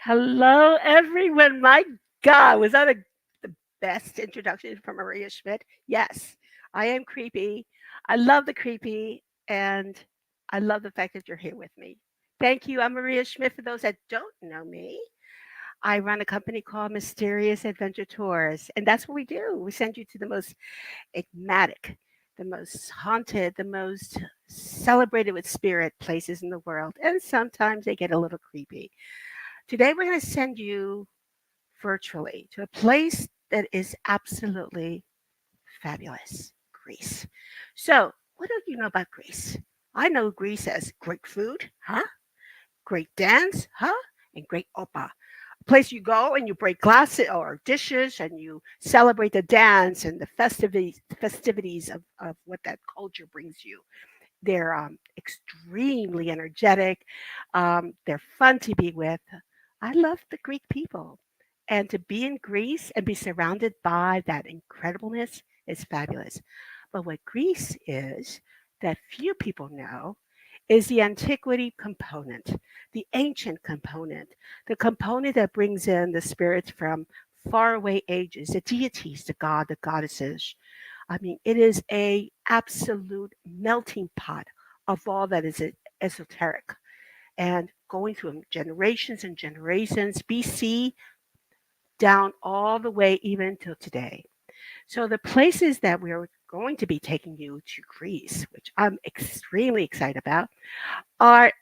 Hello, everyone. My God, was that the best introduction from Maria Schmidt? Yes, I am creepy. I love the creepy, and I love the fact that you're here with me. Thank you. I'm Maria Schmidt. For those that don't know me, I run a company called Mysterious Adventure Tours, and that's what we do. We send you to the most enigmatic, the most haunted, the most celebrated with spirit places in the world, and sometimes they get a little creepy. Today, we're going to send you virtually to a place that is absolutely fabulous, Greece. So, what do you know about Greece? I know Greece as great food, huh? Great dance, huh? And great opera. A place you go and you break glasses or dishes and you celebrate the dance and the festivities of what that culture brings you. They're extremely energetic. They're fun to be with. I love the Greek people. And to be in Greece and be surrounded by that incredibleness is fabulous. But what Greece is that few people know is the antiquity component, the ancient component, the component that brings in the spirits from faraway ages, the deities, the goddesses. I mean, it is a absolute melting pot of all that is esoteric and going through generations and generations, BC down all the way even till today. So the places that we're going to be taking you to Greece, which I'm extremely excited about, are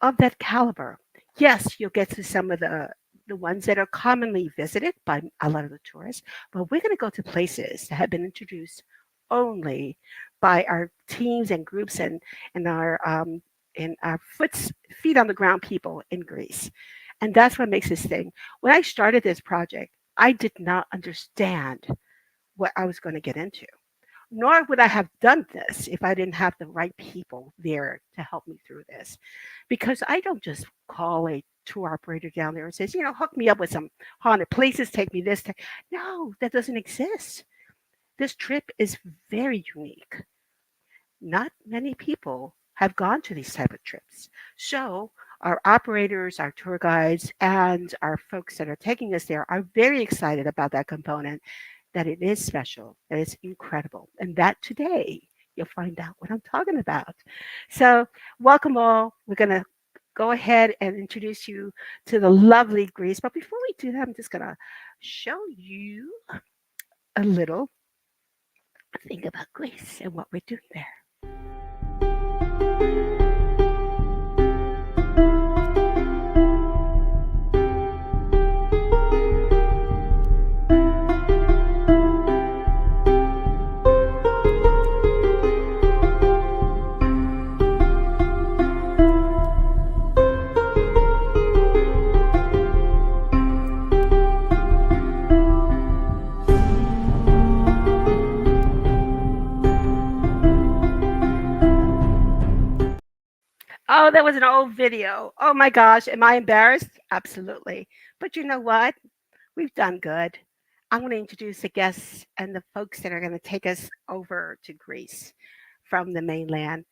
of that caliber. Yes, you'll get to some of the ones that are commonly visited by a lot of the tourists, but we're going to go to places that have been introduced only by our teams and groups and our feet on the ground people in Greece. And that's what makes this thing. When I started this project, I did not understand what I was going to get into. Nor would I have done this if I didn't have the right people there to help me through this. Because I don't just call a tour operator down there and says, hook me up with some haunted places, take me this. No, that doesn't exist. This trip is very unique. Not many people have gone to these type of trips. So our operators, our tour guides, and our folks that are taking us there are very excited about that component, that it is special, that it's incredible, and that today you'll find out what I'm talking about. So welcome all. We're going to go ahead and introduce you to the lovely Greece. But before we do that, I'm just going to show you a little thing about Greece and what we're doing there. Oh, that was an old video. Oh my gosh, am I embarrassed? Absolutely. But you know what? We've done good. I'm going to introduce the guests and the folks that are going to take us over to Greece from the mainland.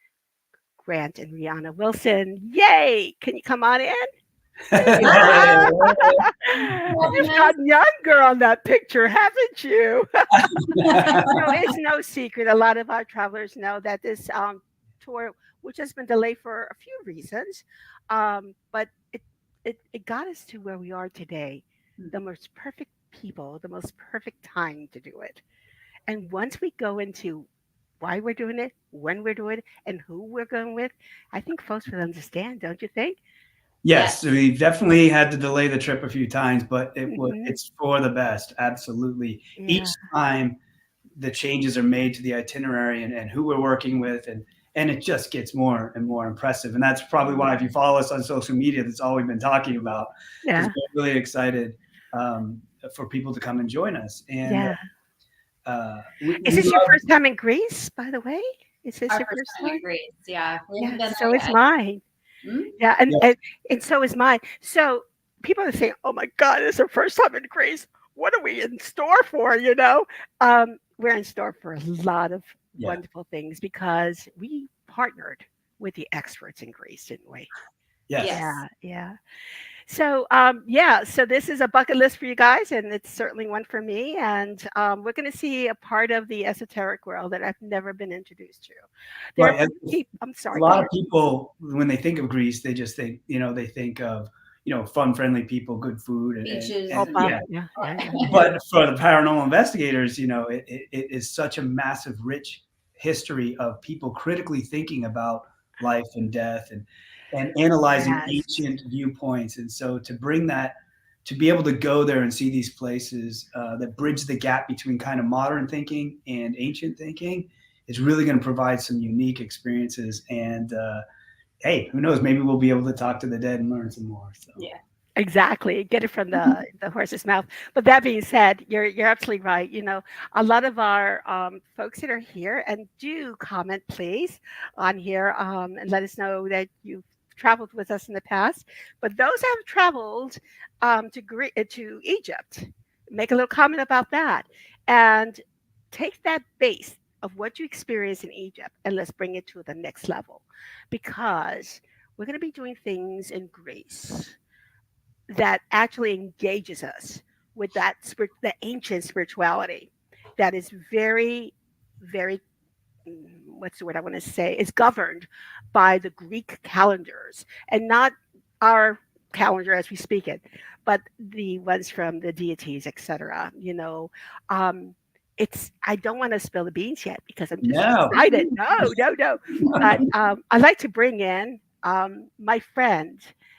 Grant and Reanna Wilson. Yay! Can you come on in? Hey. You've gotten younger on that picture, haven't you? It's no secret. A lot of our travelers know that this tour, which has been delayed for a few reasons, but it got us to where we are today. The most perfect people, the most perfect time to do it. And once we go into why we're doing it, when we're doing it, and who we're going with, I think folks will understand, don't you think? Yes, we definitely had to delay the trip a few times, but Mhm. it's for the best. Absolutely. Each Yeah. time the changes are made to the itinerary and who we're working with and it just gets more and more impressive. And that's probably why if you follow us on social media, that's all we've been talking about because Yeah. we're really excited for people to come and join us. And Yeah. Is we this your love. first time in Greece, by the way? Is this Our your first first time in time? Greece. Yeah, we haven't Yeah, been so there is yet. mine. Hmm? Yeah, and, Yeah. and and so is mine. So people are saying, "Oh my God, it's our first time in Greece. What are we in store for?" We're in store for a lot of wonderful things because we partnered with the experts in Greece, didn't we? Yes. Yeah, yeah. So, yeah, so this is a bucket list for you guys, and it's certainly one for me. And we're going to see a part of the esoteric world that I've never been introduced to. There are Right. people. I'm A sorry. Go lot of ahead. people, when they think of Greece, they just think, they think of, fun, friendly people, good food, Beaches Oh, and and Bob. yeah. Yeah, yeah, yeah, yeah. But for the paranormal investigators, it is such a massive, rich history of people critically thinking about life and death and analyzing Yes. ancient viewpoints. And so to bring that, to be able to go there and see these places that bridge the gap between kind of modern thinking and ancient thinking is really going to provide some unique experiences. And hey, who knows? Maybe we'll be able to talk to the dead and learn some more. So. yeah. Exactly. Get it from the horse's mouth. But that being said, you're absolutely right. A lot of our folks that are here, and do comment please on here, and let us know that you've traveled with us in the past. But those that have traveled to Egypt, make a little comment about that, and take that base of what you experienced in Egypt, and let's bring it to the next level, because we're going to be doing things in Greece that actually engages us with the ancient spirituality that is very, very, what's the word I want to say, is governed by the Greek calendars, and not our calendar as we speak it, but the ones from the deities, etc. Um, it's I don't want to spill the beans yet because I'm just No. excited. No, no, no. But I'd like to bring in my friend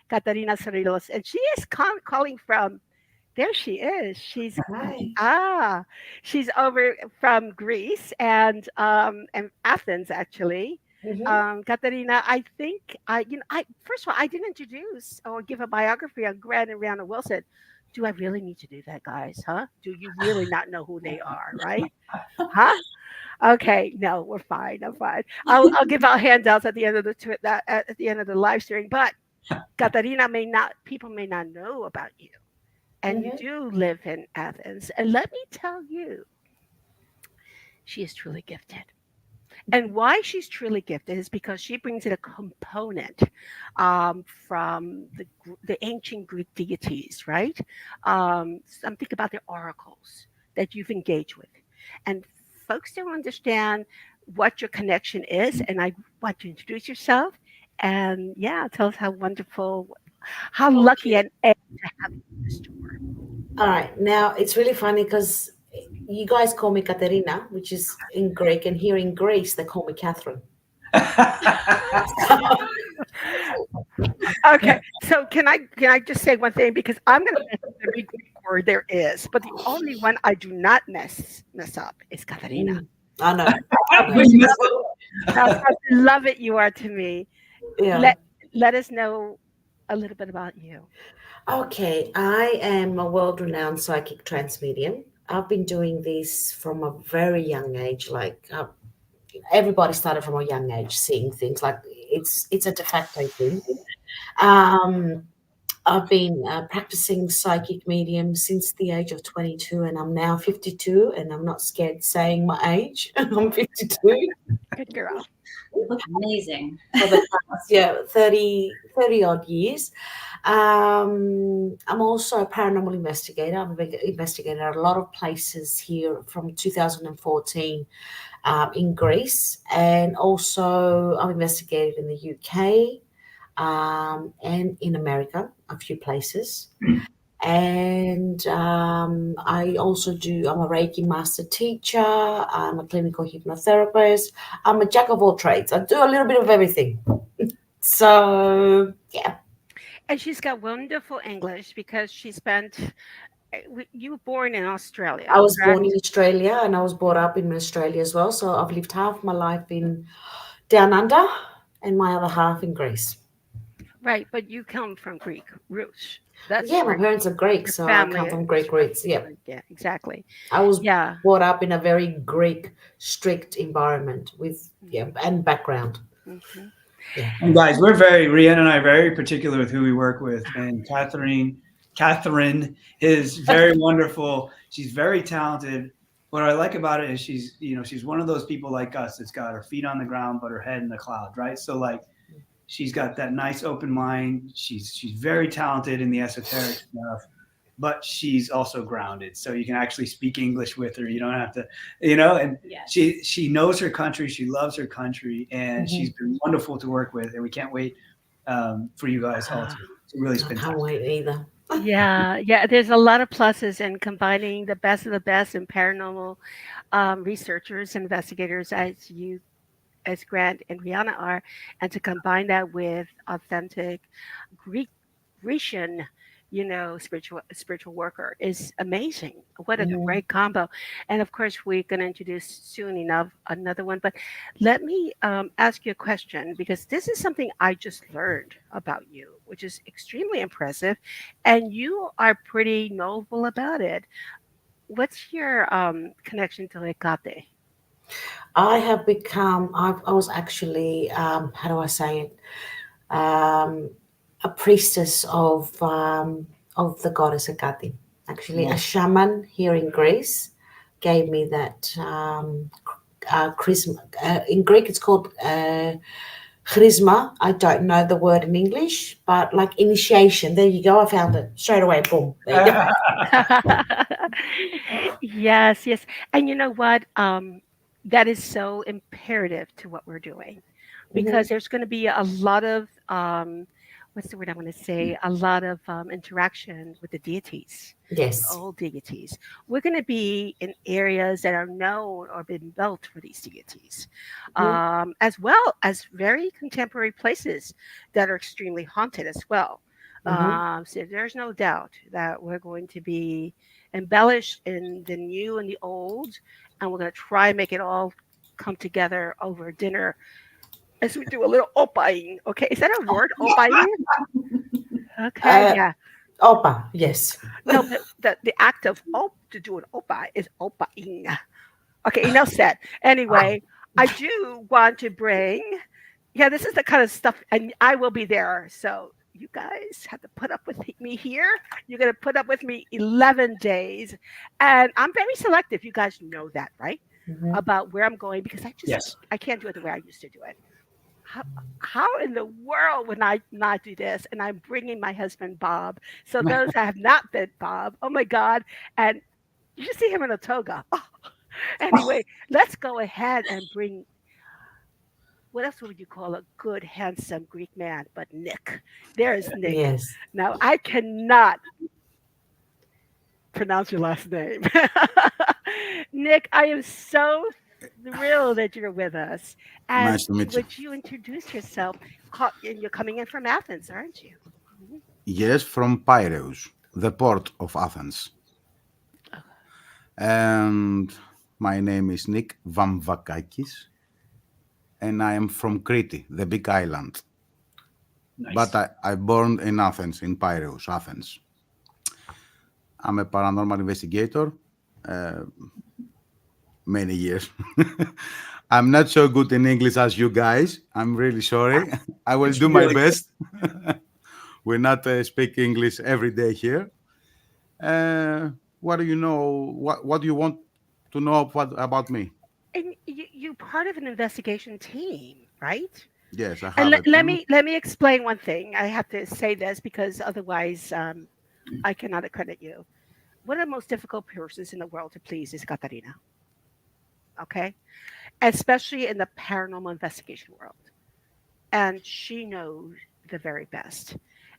Katherine Sorilos, and she is calling from. There she is. Hi. Ah, she's over from Greece and Athens actually. Hmm. Katerina, I think I first of all I didn't introduce or give a biography on Grant and Reanna Wilson. Do I really need to do that, guys? Huh? Do you really not know who they are, right? Huh? Okay, no, we're fine. I'm fine. I'll give out handouts at the end of at the end of the live stream. But Katarina people may not know about you, and you Hmm. do live in Athens. And let me tell you, she is truly gifted. And why she's truly gifted is because she brings in a component from the ancient Greek deities, right? Something about their oracles that you've engaged with. And folks don't understand what your connection is. And I want to introduce yourself and, yeah, tell us how wonderful, how lucky Okay. and to have you in the store. All right. Now it's really funny because you guys call me Katerina, which is in Greek, and here in Greece they call me Catherine. Okay, so can I just say one thing, because I'm going to mess up every Greek word there is, but the only one I do not mess up is Katarina. Mm, I know. I know. But you missed That's how beloved you are to me. Yeah. Let let us know a little bit about you. Okay. I am a world-renowned psychic trance medium. I've been doing this from a very young age. Like everybody started from a young age seeing things. Like it's a de facto thing. Um, I've been practicing psychic medium since the age of 22, and I'm now 52, and I'm not scared saying my age. I'm 52 Good girl. You look amazing. for the past, yeah, 30 odd years. I'm also a paranormal investigator. I've investigated a lot of places here from 2014 in Greece, and also I've investigated in the UK and in America, a few places. And I also I'm a Reiki master teacher, I'm a clinical hypnotherapist, I'm a jack of all trades. I do a little bit of everything. So, yeah, And she's got wonderful English because she spent. You were born in I Australia, was born in correct? Australia and I was brought up in Australia as well. So I've lived half my life in down under and my other half in Greece. Right, but you come from Greek roots. That's Yeah, my true. parents are Greek, Your so I family come from is Greek from roots. Yeah. Greek. Yeah, exactly. I was Yeah. brought up in a very Greek, strict environment with yeah and background. Mhm. Yeah. And guys, Rihanna and I are very particular with who we work with. And Catherine is very wonderful. She's very talented. What I like about it is she's one of those people like us that's got her feet on the ground, but her head in the cloud, right? So like She's got that nice open mind. She's very talented in the esoteric stuff, but she's also grounded. So you can actually speak English with her. You don't have to, and Yes. she knows her country. She loves her country, and Mhm. she's been wonderful to work with. And we can't wait for you guys all Ah, to really I spend can't time. wait either. yeah, yeah. There's a lot of pluses in combining the best of the best in paranormal researchers, investigators, as Grant and Rihanna are, and to combine that with authentic Greek Grecian, spiritual worker is amazing. What a Mhm. great combo! And of course, we're going to introduce soon enough another one. But let me ask you a question because this is something I just learned about you, which is extremely impressive, and you are pretty noble about it. What's your connection to Hecate? I was actually, how do I say it? Um, a priestess of the goddess Hecate. Actually, a Well, shaman here in Greece gave me that chrisma. In Greek, it's called charisma. I don't know the word in English, but like initiation. There you go. I found it straight away. Boom. There you go. Yes, yes. And you know what? That is so imperative to what we're doing because Hmm. there's going to be a lot of, what's the word I'm going to say? A lot of interaction with the deities, the Yes. old deities. We're going to be in areas that are known or been built for these deities, Hmm. as well as very contemporary places that are extremely haunted as well. Hmm. So there's no doubt that we're going to be embellished in the new and the old, and we're going to try and make it all come together over dinner as we do a little opaing. Okay, is that a word, opaing? Okay, Uh, yeah. Opa. Yes. No, but the act of to do an opa is opaing. Okay, enough said. Anyway, I do want to bring, yeah, this is the kind of stuff, and I will be there. So you guys have to put up with me here. You're going to put up with me 11 days. And I'm very selective. You guys know that, right? Hmm. About where I'm going because yes. I can't do it the way I used to do it. How, how in the world would I not do this? And I'm bringing my husband, Bob. So those that have not been Bob, oh my God. And you should see him in a toga. Oh, anyway, let's go ahead and bring what else would you call a good, handsome Greek man but Nick? There's Nick. Yes. Now, I cannot pronounce your last name. Nick, I am so thrilled that you're with us. And Nice to meet you. would you introduce yourself? And you're coming in from Athens, aren't you? Mhm. Yes, from Piraeus, the port of Athens. And my name is Nick Vamvakakis, and I am from Crete, the big island. But Nice. I born in Athens, in Piraeus, Athens. I'm a paranormal investigator, uh, many years. I'm not so good in English as you guys. I'm really sorry. I will It's do my really good. best. We not speak English every day here. What do you know? What do you want to know about me? And you part of an investigation team, right? Yes, I And have a team. let me explain one thing. I have to say this because otherwise I cannot accredit you. One of the most difficult persons in the world to please is Katarina. Okay, especially in the paranormal investigation world. And she knows the very best.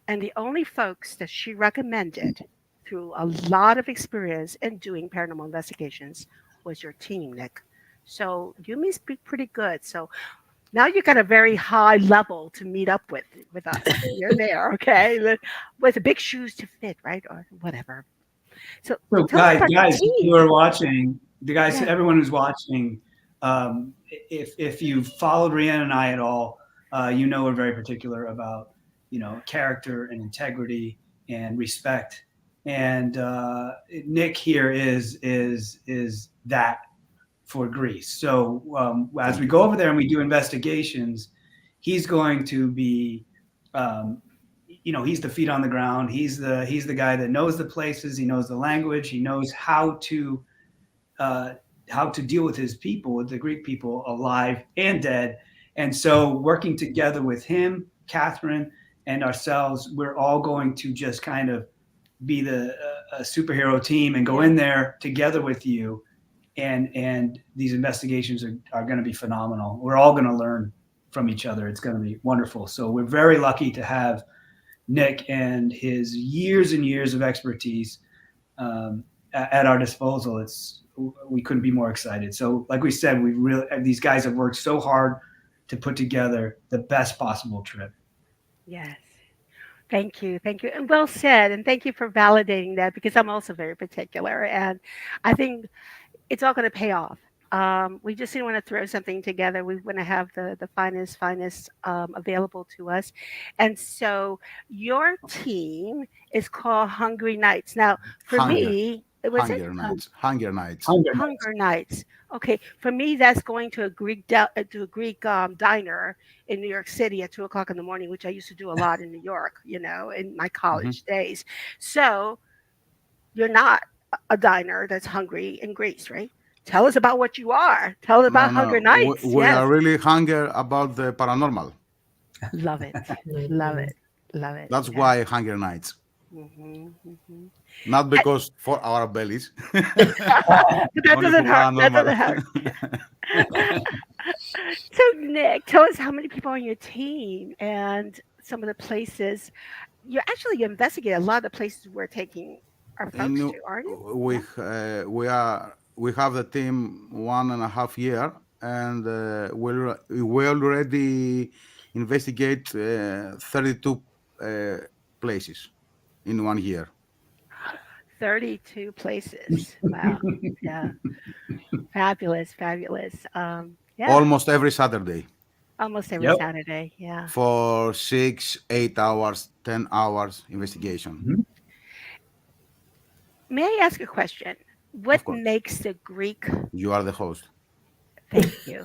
And the only folks that she recommended through a lot of experience in doing paranormal investigations was your team, Nick. So you must be pretty good. So now you got a very high level to meet up with us. You're there, okay? With the big shoes to fit, right? Or whatever. So So tell us about the guys, who team. are watching, the guys, Yeah. everyone who's watching, if you've followed Rianna and I at all, we're very particular about character and integrity and respect. And Nick here is that for Greece. So as Thank we you. go over there and we do investigations, he's going to be, um, he's the feet on the ground. He's the guy that knows the places. He knows the language. He knows uh, how to deal with his people, with the Greek people, alive and dead. And so working together with him. Catherine and ourselves, we're all going to just kind of be the superhero team and go in there together with you. And these investigations are going to be phenomenal. We're all going to learn from each other. It's going to be wonderful. So we're very lucky to have Nick and his years and years of expertise at our disposal. We couldn't be more excited. So like we said, these guys have worked so hard to put together the best possible trip. Yes. Thank you. Thank you. And well said. And thank you for validating that because I'm also very particular. And I think it's all going to pay off. We just didn't want to throw something together. We want to have the finest available to us. And so your team is called Hungry Nights. Now, for Hunger, me, was it Hunger Nights, Hunger Nights. Hunger Nights? Okay, for me, that's going to a Greek diner in New York City at 2 o'clock in the morning, which I used to do a lot in New York, in my Mhm. college days. So you're not a diner that's hungry in Greece, right? Tell us about what you are. Tell us No, about Hunger no, Nights. we Yes. are really hunger about the paranormal. Love it. Love it. Love it. That's Yeah. why Hunger Nights, Hmm. Hmm. not because for our bellies, But that only for doesn't hurt. That paranormal. doesn't hurt. So, Nick, tell us how many people are on your team and some of the places. You investigate a lot of the places we're taking our In folks to, aren't you? Yeah. we have the team 1.5 year, and we already investigate 32 uh, places in 1 year. 32 places. Wow. Yeah. Fabulous. Fabulous. Yeah. Almost every Saturday Almost every Yep. Saturday. Yeah. for 6, 8 hours, 10 hours investigation. Mhm. May I ask a question? What Of course, makes the Greek? you are the host. Thank you.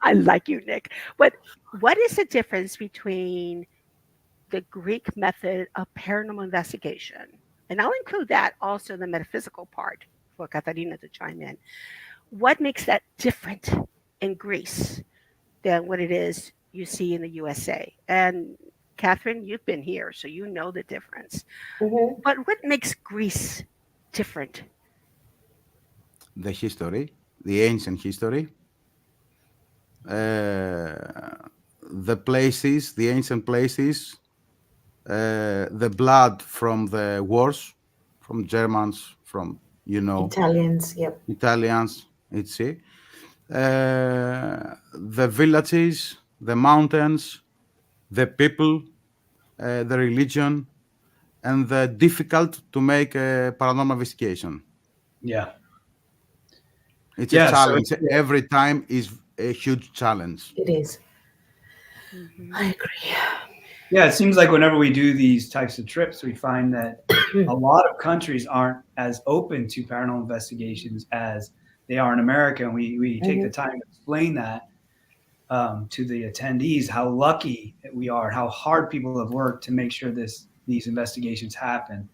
I like you, Nick. What is the difference between the Greek method of paranormal investigation? And I'll include that also in the metaphysical part for Katharina to chime in. What makes that different in Greece than what it is you see in the USA? And Catherine, you've been here, so you know the difference. Mhm. But what makes Greece different? The history, the ancient history, the places, the ancient places, the blood from the wars, from Germans, from Italians, yep. Italians, etc. The villages, the mountains, the people, the religion, and the difficult to make a paranormal investigation. Yeah. It's a Yeah. So challenge. Every time is a huge challenge. It is. Hmm. I agree. yeah, it seems like whenever we do these types of trips, we find that a lot of countries aren't as open to paranormal investigations as they are in America. And we take the Mhm. time to explain that to the attendees, how lucky we are, how hard people have worked to make sure these investigations happen.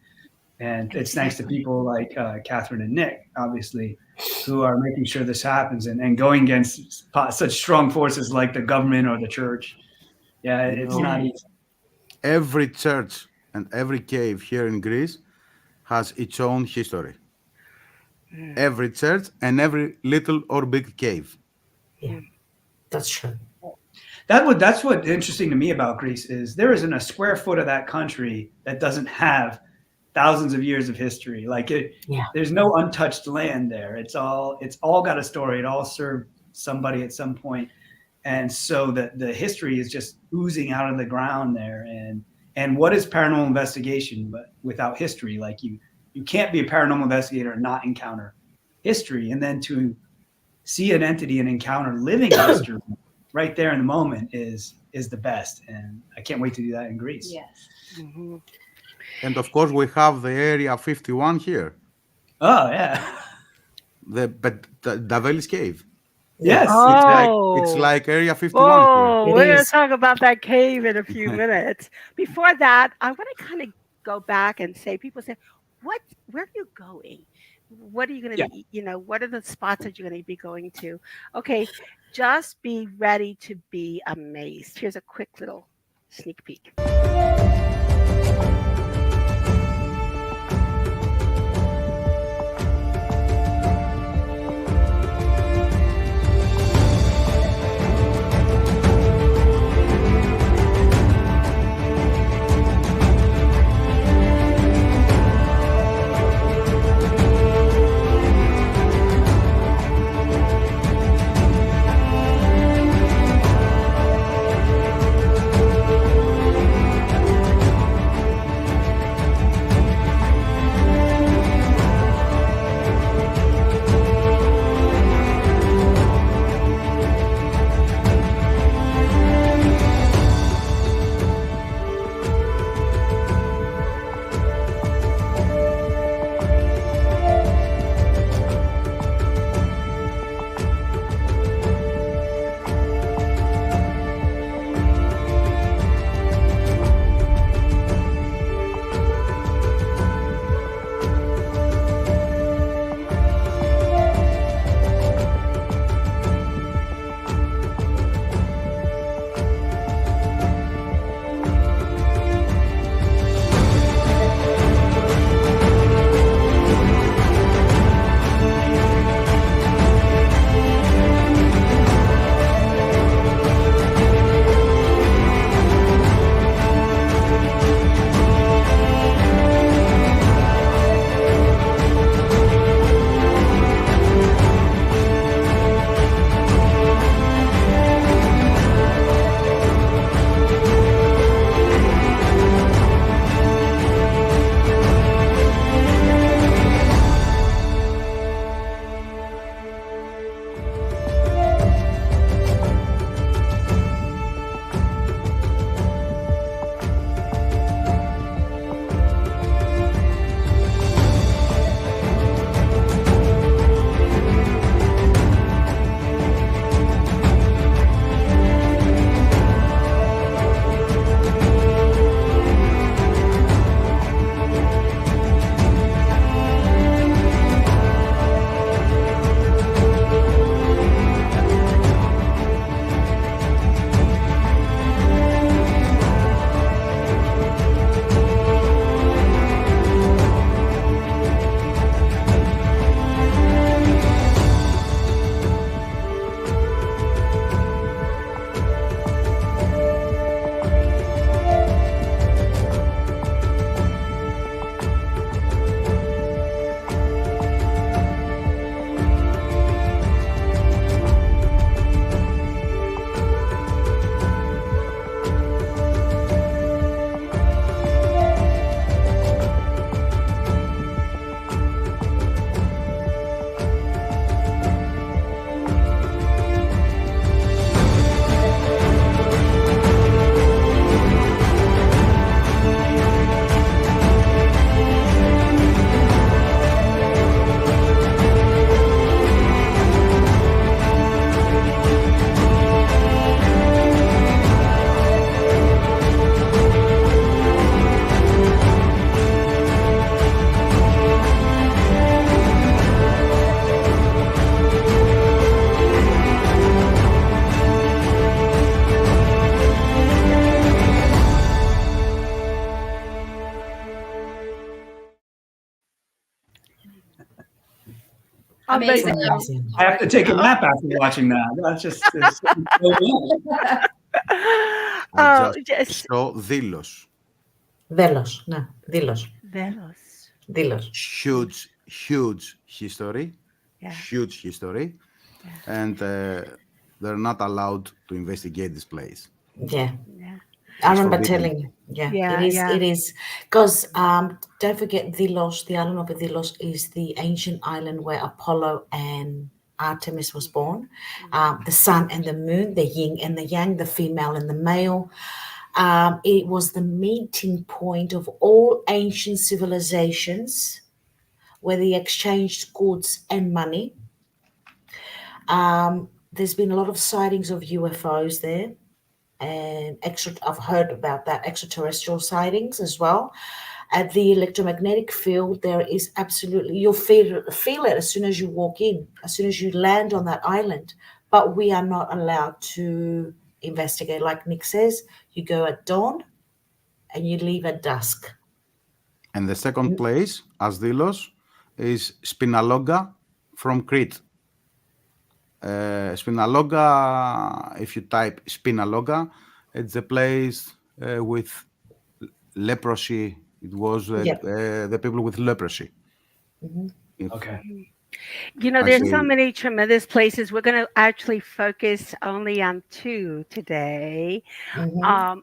And it's thanks to Exactly. people like Catherine and Nick, obviously, who are making sure this happens and going against such strong forces like the government or the church. Yeah, You it's know, not Yeah. easy. every church and every cave here in Greece has its own history. Mm, Every church and every little or big cave. Yeah. mm. That's true. That's what's interesting to me about Greece is there isn't a square foot of that country that doesn't have thousands of years of history. Yeah. There's no untouched land there. It's all got a story. It all served somebody at some point, and so the history is just oozing out of the ground there. And what is paranormal investigation but without history? Like you can't be a paranormal investigator and not encounter history, and then to see an entity and encounter living history right there in the moment is the best. And I can't wait to do that in Greece. Yes. Mhm. And of course, we have the Area 51 here, Oh yeah. the Davelis Cave. Yeah. Yes. It's Oh, like Area 51 here. oh, It we're going to is. talk about that cave in a few minutes. Before that, I want to kind of go back and say, people say, where are you going? What are you going to Yeah. be, what are the spots that you're going to be going to? Okay, just be ready to be amazed. Here's a quick little sneak peek. Amazing. Amazing. I have to take a nap after watching that. That's just it's so well. I Oh, just just saw Delos. Delos, no, Dilos, Velos. Dilos. Huge history, Yeah, huge history, yeah, and they're not allowed to investigate this place. Yeah, yeah, I It's remember forbidden. telling you. Yeah, yeah, yeah. it is. Because don't forget Delos, the island of Delos is the ancient island where Apollo and Artemis was born. The sun and the moon, the yin and the yang, the female and the male. It was the meeting point of all ancient civilizations where they exchanged goods and money. There's been a lot of sightings of UFOs there, and I've heard about that extraterrestrial sightings as well. At the electromagnetic field, there is absolutely, you'll feel it as soon as you walk in, as soon as you land on that island. But we are not allowed to investigate. Like Nick says, you go at dawn and you leave at dusk. And the second place, as Delos, is Spinalonga from Crete. Spinalonga, if you type Spinalonga, it's a place with leprosy. It was the people with leprosy. Okay. You know, there's so many tremendous places. We're going to actually focus only on 2 today.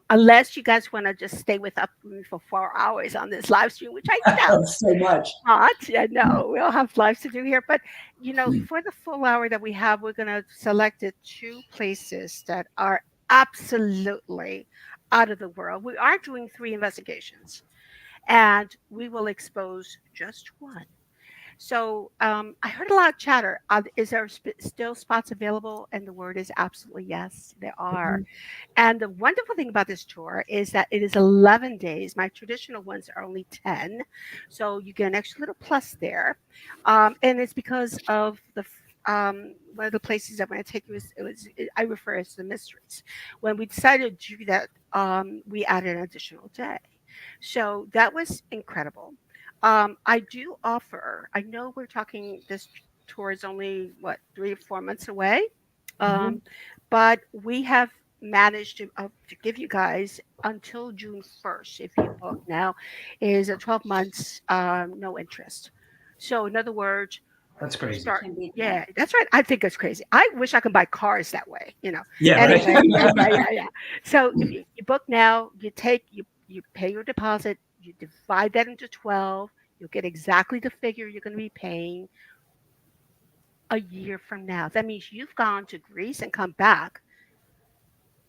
Unless you guys want to just stay with us for 4 hours on this live stream, which I doubt so much. Yeah, no, we'll have lives to do here. But, you know, for the full hour that we have, we're going to select 2 places that are absolutely out of the world. We are doing 3 investigations, and we will expose just 1. So I heard a lot of chatter. Is there still spots available? And the word is absolutely yes, there are. And the wonderful thing about this tour is that it is 11 days. My traditional ones are only 10. So you get an extra little plus there. And it's because of the one of the places I'm going to take you I refer as the mysteries. When we decided to do that, we added an additional day. So that was incredible. I do offer, I know we're talking, this tour is only, 3 or 4 months away. But we have managed to give you guys until June 1st, if you book now, is a 12 months, no interest. So in other words, that's crazy. Yeah, that's right. I think it's crazy. I wish I could buy cars that way, you know. Yeah, anyway, right. yeah. So if you book now, you pay your deposit, you divide that into 12, you'll get exactly the figure you're going to be paying a year from now. That means you've gone to Greece and come back,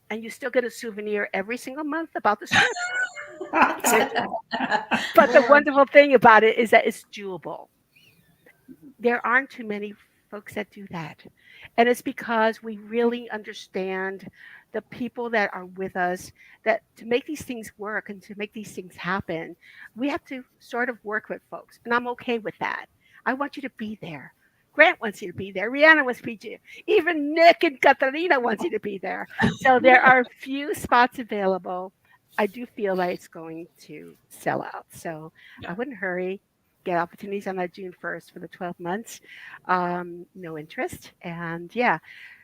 and you still get a souvenir every single month about the trip. But the wonderful thing about it is that it's doable. There aren't too many folks that do that. And it's because we really understand the people that are with us, that to make these things work and to make these things happen, we have to sort of work with folks. And I'm okay with that. I want you to be there. Grant wants you to be there. Reanna wants to be there. Even Nick and Katharina wants you to be there. So there are few spots available. I do feel like it's going to sell out. So I wouldn't hurry. Get opportunities on that June 1st for the 12 months. No interest. And yeah.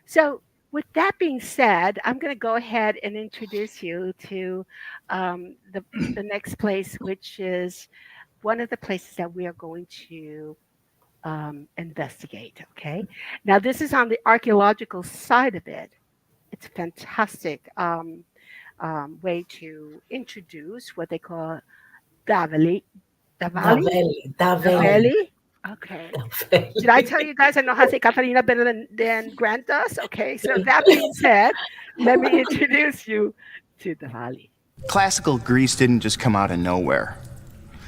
So with that being said, I'm going to go ahead and introduce you to the next place, which is one of the places that we are going to investigate. Okay. Now, this is on the archaeological side of it. It's a fantastic way to introduce what they call Davali. Okay. Did I tell you guys I know how to say Katharina better than Grant does? Okay. So that being said, let me introduce you to Davali. Classical Greece didn't just come out of nowhere.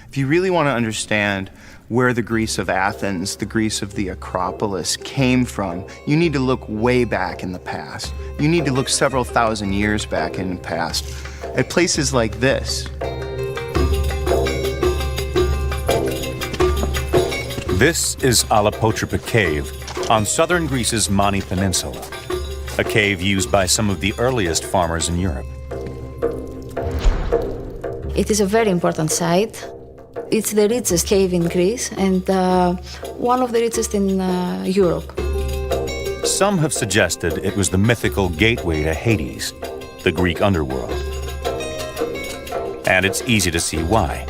If you really want to understand where the Greece of Athens, the Greece of the Acropolis came from, you need to look way back in the past. You need to look several thousand years back in the past at places like this. This is Alapotripa Cave on southern Greece's Mani Peninsula, a cave used by some of the earliest farmers in Europe. It is a very important site. It's the richest cave in Greece and one of the richest in Europe. Some have suggested it was the mythical gateway to Hades, the Greek underworld. And it's easy to see why.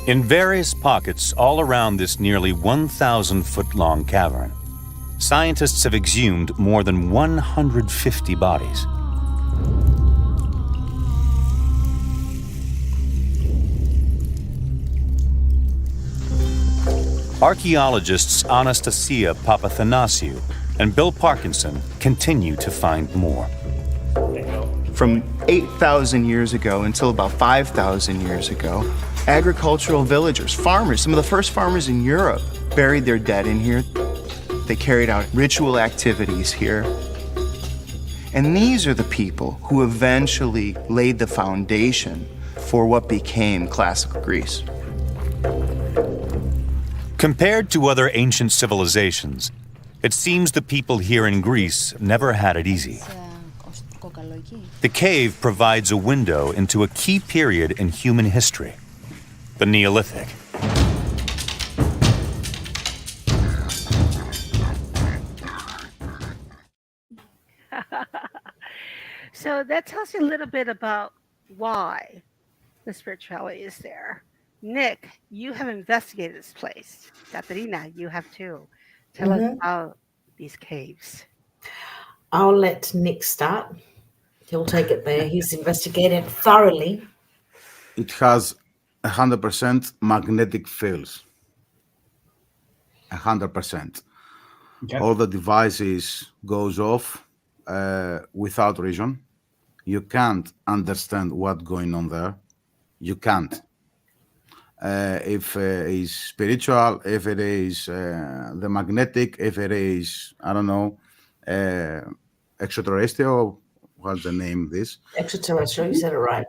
In various pockets all around this nearly 1,000-foot-long cavern, scientists have exhumed more than 150 bodies. Archaeologists Anastasia Papathanasiou and Bill Parkinson continue to find more. From 8,000 years ago until about 5,000 years ago, agricultural villagers, farmers, some of the first farmers in Europe buried their dead in here. They carried out ritual activities here. And these are the people who eventually laid the foundation for what became classical Greece. Compared to other ancient civilizations, it seems the people here in Greece never had it easy. The cave provides a window into a key period in human history, the Neolithic. So that tells you a little bit about why the spirituality is there. Nick, you have investigated this place. Katerina, you have too. Tell us about these caves. I'll let Nick start. He'll take it there. He's investigated thoroughly. It has 100% magnetic fields. 100%. Okay. All the devices goes off without reason. You can't understand what's going on there. You can't. If it's spiritual, if it is the magnetic, if it is, I don't know, extraterrestrial, what's the name of this? Extraterrestrial, you said it right.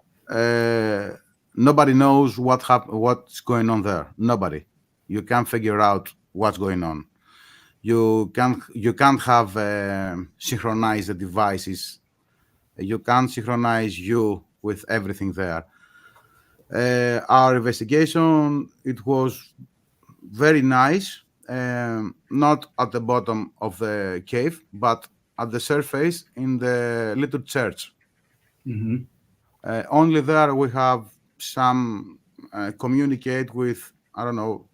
Nobody knows what's going on there. Nobody. You can't figure out what's going on. You can't have synchronize the devices. You can't synchronize you with everything there. Our investigation, it was very nice. Not at the bottom of the cave, but at the surface in the little church. Mm-hmm. Only there we have some communicate with, I don't know,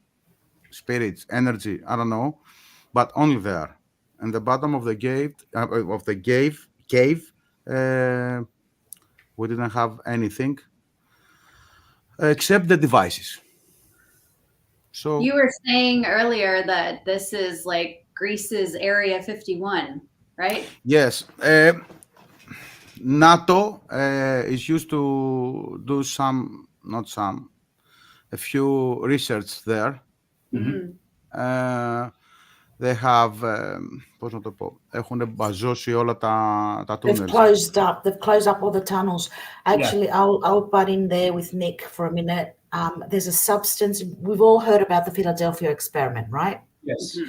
spirits, energy, I don't know, but only there. In the bottom of the cave, we didn't have anything except the devices. So You were saying earlier that this is like Greece's Area 51, right? yes, NATO is used to do a few research there. Mm-hmm. They have, πώς να το πω, έχουν μπαζώσει όλα τα They've tunnels. closed up all the tunnels. Actually, I'll butt in there with Nick for a minute. There's a substance, we've all heard about the Philadelphia experiment, right? Yes.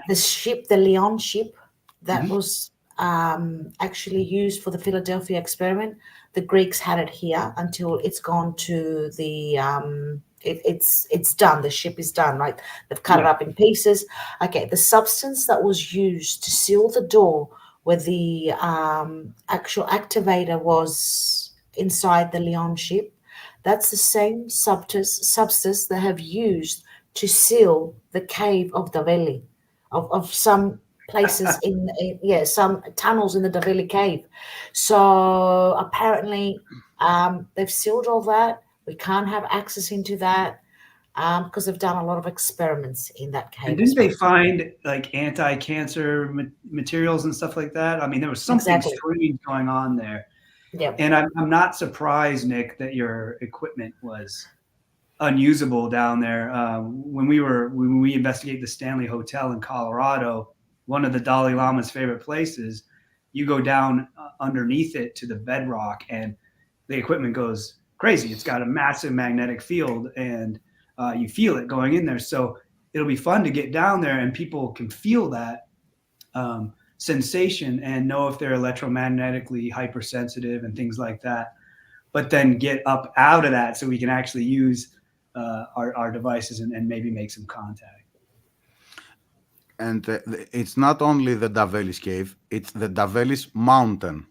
The ship, the Leon ship, that was actually used for the Philadelphia experiment. The Greeks had it here until it's gone to the it's done. The ship is done, right? They've cut it up in pieces. Okay, the substance that was used to seal the door where the actual activator was inside the Leon ship, that's the same substance they have used to seal the cave of Daveli, of some places in some tunnels in the Daveli cave. So apparently they've sealed all that. We can't have access into that because they've done a lot of experiments in that cave. And didn't they find like anti-cancer materials and stuff like that? I mean, there was something strange going on there. Yeah. And I'm not surprised, Nick, that your equipment was unusable down there. When we investigate the Stanley Hotel in Colorado, one of the Dalai Lama's favorite places, you go down underneath it to the bedrock and the equipment goes crazy. It's got a massive magnetic field and you feel it going in there. So it'll be fun to get down there and people can feel that sensation and know if they're electromagnetically hypersensitive and things like that, but then get up out of that so we can actually use our devices and maybe make some contact. And it's not only the Davelis cave, it's the Davelis mountain.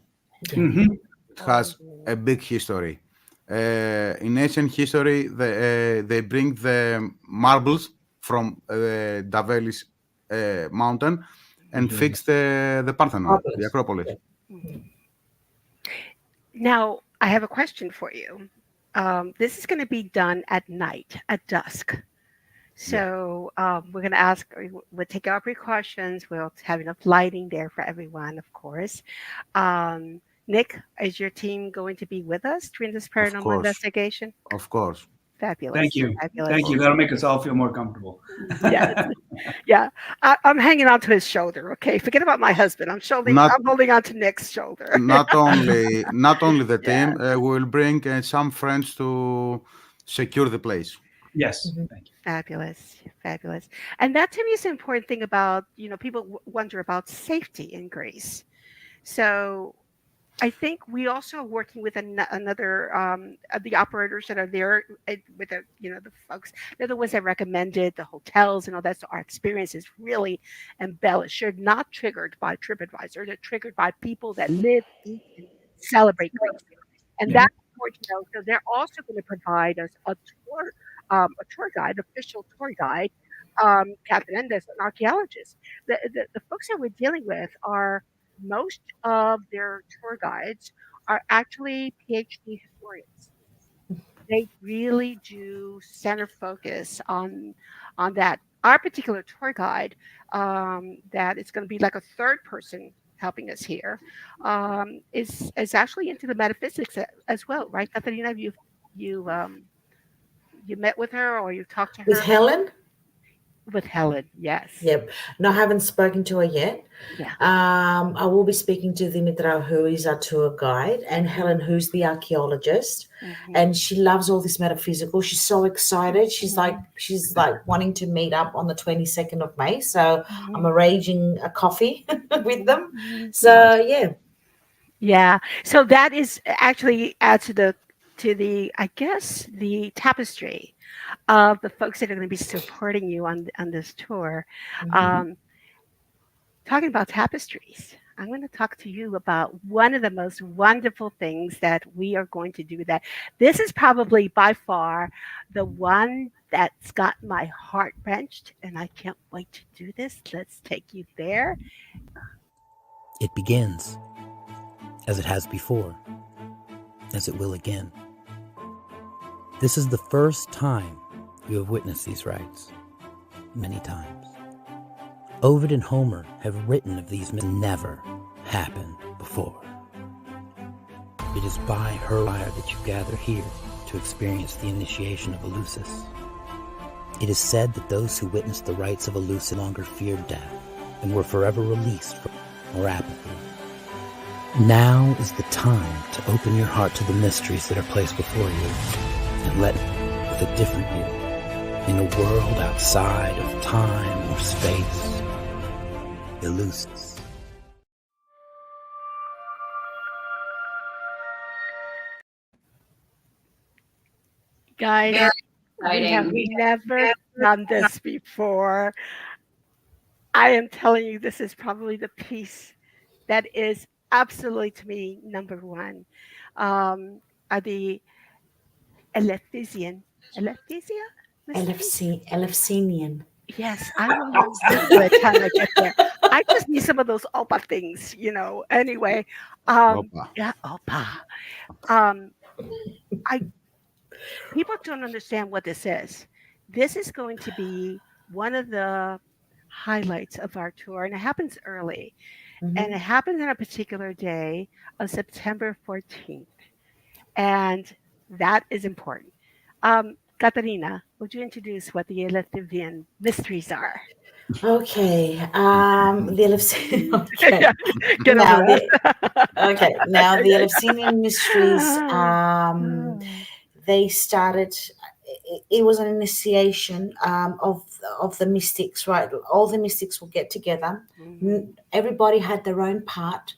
Mm-hmm. It has a big history. In ancient history, they bring the marbles from the Davelis mountain and fix the Parthenon, the Acropolis. Now, I have a question for you. This is going to be done at night, at dusk. So we're going to ask, we'll take our precautions. We'll have enough lighting there for everyone, of course. Nick, is your team going to be with us during this paranormal investigation? Of course. Fabulous. Thank you. Fabulous. Thank you. That'll make us all feel more comfortable. Yeah. Yeah. I'm hanging on to his shoulder. Okay. Forget about my husband. I'm Not holding on to Nick's shoulder. not only the Yeah. team, we will bring some friends to secure the place. Yes. Mhm. Thank you. Fabulous. Fabulous. And that to me is the important thing about, people wonder about safety in Greece. So I think we also are working with another of the operators that are there with the folks. They're the ones that recommended the hotels and all that. So our experience is really embellished. You're not triggered by TripAdvisor. They're triggered by people that live, eat, and celebrate Greece. And Yeah. that's important to know. So they're also going to provide us a tour guide, official tour guide, Catherine, as an archaeologist. The folks that we're dealing with are most of their tour guides are actually PhD historians. They really do center focus on that. Our particular tour guide, that is going to be like a third person helping us here, is actually into the metaphysics as well, right, Katharina? You you met with her or you talked to With her? Helen? With Helen, yes. Yep. No, I haven't spoken to her yet. Yeah. I will be speaking to Dimitra, who is our tour guide, and Helen, who's the archaeologist. Mhm. And she loves all this metaphysical. She's so excited. She's like wanting to meet up on the 22nd of May. So I'm arranging a coffee with them. So yeah. Yeah. So that is actually adds to the I guess the tapestry of the folks that are going to be supporting you on this tour. Um, talking about tapestries, I'm going to talk to you about one of the most wonderful things that we are going to do. That this is probably by far the one that's got my heart wrenched, and I can't wait to do this. Let's take you there. It begins, as it has before, as it will again. This is the first time you have witnessed these rites, many times. Ovid and Homer have written of these myths never happened before. It is by her fire that you gather here to experience the initiation of Eleusis. It is said that those who witnessed the rites of Eleusis no longer feared death and were forever released from or apathy. Now is the time to open your heart to the mysteries that are placed before you and let with a different view in a world outside of time or space. Eleusis. Guys, Very we have exciting. never done this before. I am telling you, this is probably the piece that is absolutely to me number one. Are the Eleusinian, Eleuthesia? Eleusinian. Yes, I will learn Greek by the time I get there. I just need some of those opa things, Anyway, Opa. yeah, opa. Um, I people don't understand what this is. This is going to be one of the highlights of our tour, and it happens early, and it happens on a particular day of September 14th, and that is important. Katarina, would you introduce what the Eleusinian mysteries are? Okay. The Eleusinian. Okay. Yeah, get Now over the Eleusinian mysteries. They started. It was an initiation of the mystics, right? All the mystics will get together. Everybody had their own part.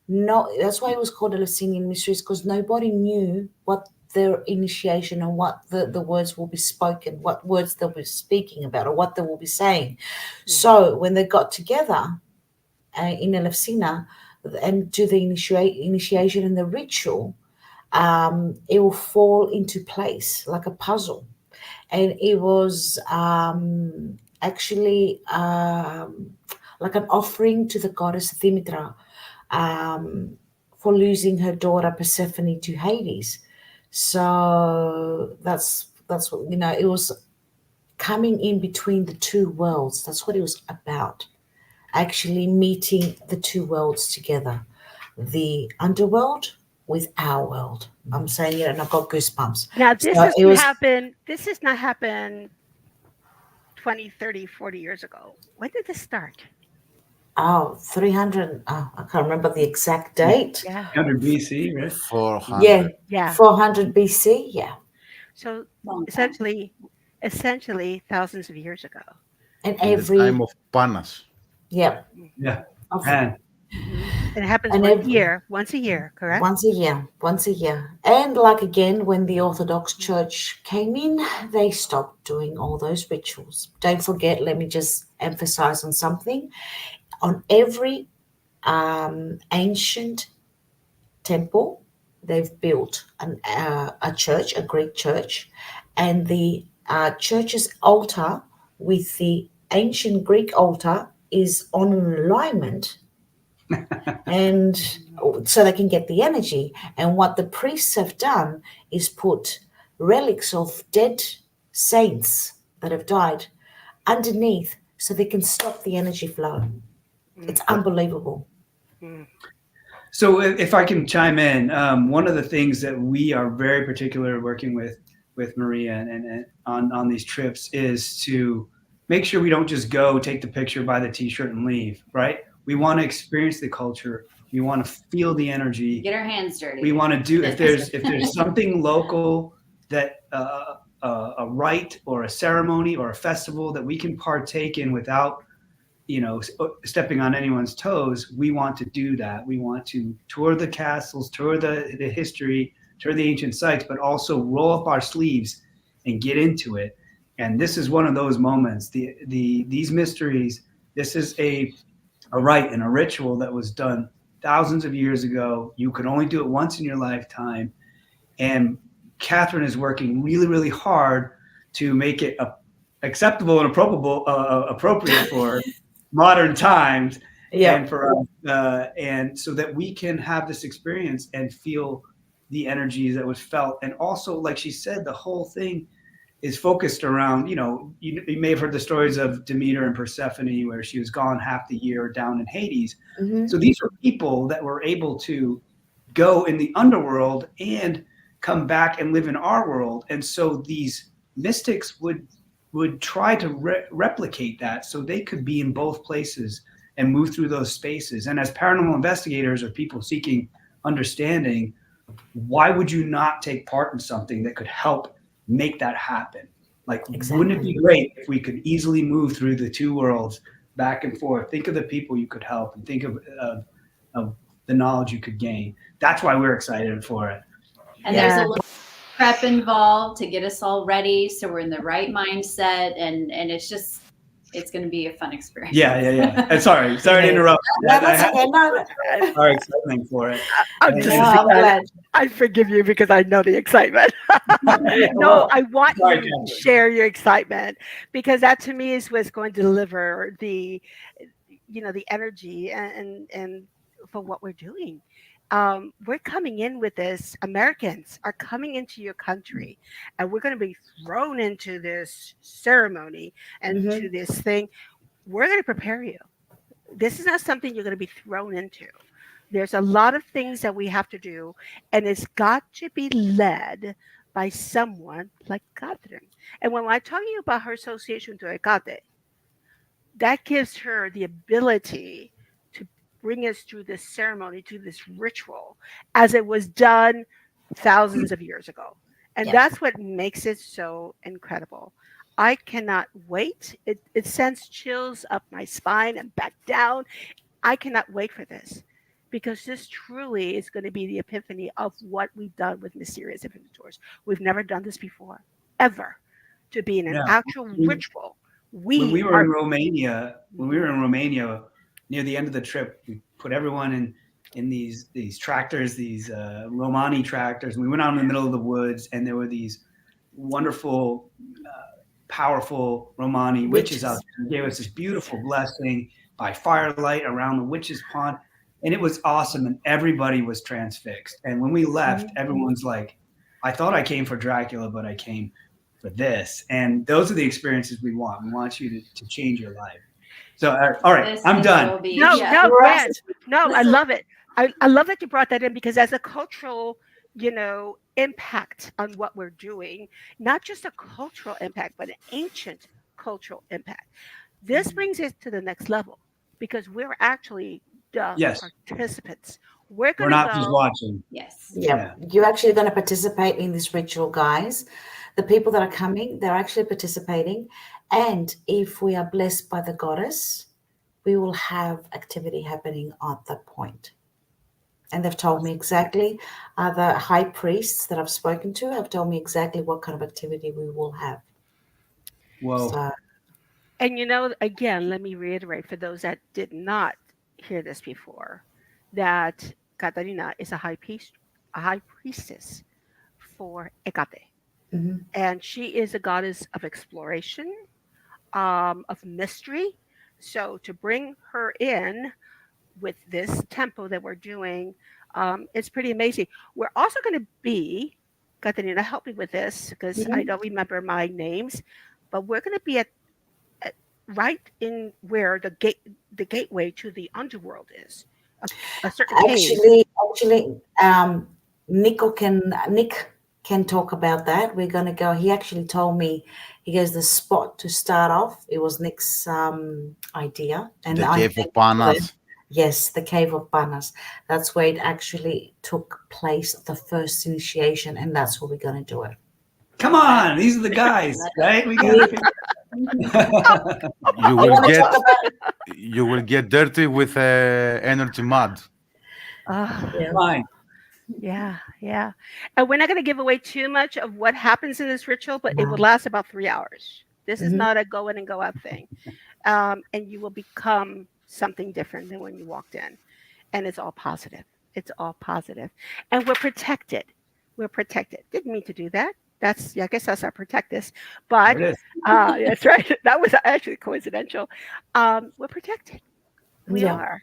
No, that's why it was called Eleusinian Mysteries, because nobody knew what their initiation and what the words will be spoken, what words they'll be speaking about, or what they will be saying. So when they got together in Eleusina and do the initiation and the ritual, it will fall into place like a puzzle. And it was actually like an offering to the goddess Dimitra for losing her daughter Persephone to Hades. So that's what, it was coming in between the two worlds. That's what it was about. Actually meeting the two worlds together, the underworld with our world, I'm saying it and I've got goosebumps. Now, this So has it was happened. This has not happened 20, 30, 40 years ago. When did this start? 300. I can't remember the exact date. Yeah. 100 BC, right? 400. Yeah, Yeah. 400 BC. Yeah, So Long time. essentially thousands of years ago. and In the every time of Panas. yeah, Yeah. of- Man. And it happens And once a year, correct? once a year. And like again, when the Orthodox Church came in, they stopped doing all those rituals. Don't forget, let me just emphasize on something. On every ancient temple, they've built a church, a Greek church, and the church's altar with the ancient Greek altar is on an alignment, and so they can get the energy. And what the priests have done is put relics of dead saints that have died underneath so they can stop the energy flow. It's unbelievable. So if I can chime in, one of the things that we are very particular working with Maria and on these trips is to make sure we don't just go take the picture, buy the t-shirt and leave, right? We want to experience the culture. We want to feel the energy. Get our hands dirty. We want to do, if there's something local that a rite or a ceremony or a festival that we can partake in without, stepping on anyone's toes, we want to do that. We want to tour the castles, tour the history, tour the ancient sites, but also roll up our sleeves and get into it. And this is one of those moments. These mysteries, this is a rite and a ritual that was done thousands of years ago. You could only do it once in your lifetime. And Katherine is working really, really hard to make it acceptable and appropriate for modern times, and for us, and so that we can have this experience and feel the energy that was felt. And also, like she said, the whole thing is focused around, you may have heard the stories of Demeter and Persephone, where she was gone half the year down in Hades. Mm-hmm. So these are people that were able to go in the underworld and come back and live in our world. And so these mystics would try to replicate that so they could be in both places and move through those spaces. And as paranormal investigators or people seeking understanding, why would you not take part in something that could help make that happen? Like, Wouldn't it be great if we could easily move through the two worlds back and forth? Think of the people you could help and think of the knowledge you could gain. That's why we're excited for it. And there's a little prep involved to get us all ready, so we're in the right mindset, and it's going to be a fun experience. Yeah. And sorry to interrupt. Our excitement for it. I'm just excited. I forgive you because I know the excitement. No, I want you to share your excitement, because that to me is what's going to deliver the energy and for what we're doing. We're coming in with this. Americans are coming into your country, and we're going to be thrown into this ceremony and to this thing. We're going to prepare you. This is not something you're going to be thrown into. There's a lot of things that we have to do, and it's got to be led by someone like Katherine. And when I'm talking about her association to Hecate, that gives her the ability to bring us through this ceremony, to this ritual, as it was done thousands of years ago. And that's what makes it so incredible. I cannot wait. It sends chills up my spine and back down. I cannot wait for this, because this truly is going to be the epiphany of what we've done with Mysterious Infinitors. We've never done this before, ever, to be in an actual ritual. When we were in Romania, near the end of the trip, we put everyone in these tractors, these Romani tractors. And we went out in the middle of the woods, and there were these wonderful, powerful Romani witches out there. They gave us this beautiful blessing by firelight around the witches' pond. And it was awesome, and everybody was transfixed. And when we left, everyone's like, I thought I came for Dracula, but I came for this. And those are the experiences we want. We want you to change your life. So, all right, I'm done. No, Brad. No, I love it. I love that you brought that in, because as a cultural impact on what we're doing, not just a cultural impact, but an ancient cultural impact. This brings it to the next level because we're actually the Yes, participants. We're we're going to not just go, watching. Yes. Yeah, Yeah. you're actually going to participate in this ritual, guys. The people that are coming, they're actually participating. And if we are blessed by the goddess, we will have activity happening at that point. And they've told me exactly, the high priests that I've spoken to have told me exactly what kind of activity we will have. Whoa. So, and again, let me reiterate for those that did not hear this before, that Katarina is a high priestess for Hecate. mhm. And she is a goddess of exploration, of mystery. So to bring her in with this tempo that we're doing, it's pretty amazing. We're also going to be, Katarina, help me with this because I Yeah. don't remember my names, but we're going to be at right in where the gateway to the underworld is, a certain cave. Actually, Nick can talk about that. We're going to go. He actually told me, he goes, the spot to start off. It was Nick's idea, and The I cave thank of him for that. Panas. Yes, the Cave of Banas. That's where it actually took place, the first initiation, and that's where we're going to do it. Come on, these are the guys, right? We got to You You will want to get talk about? dirty with energy mud. Ah, Yeah. fine. yeah, yeah. And we're not going to give away too much of what happens in this ritual, but it will No. last about 3 hours. This is Mhm. not a go in and go out thing. And you will become something different than when you walked in. And it's all positive. It's all positive. And we're protected. We're protected. Didn't mean to do that. That's, yeah, I guess that's our protect this. There But it is. that's right. That was actually coincidental. We're protected. We Yeah. are.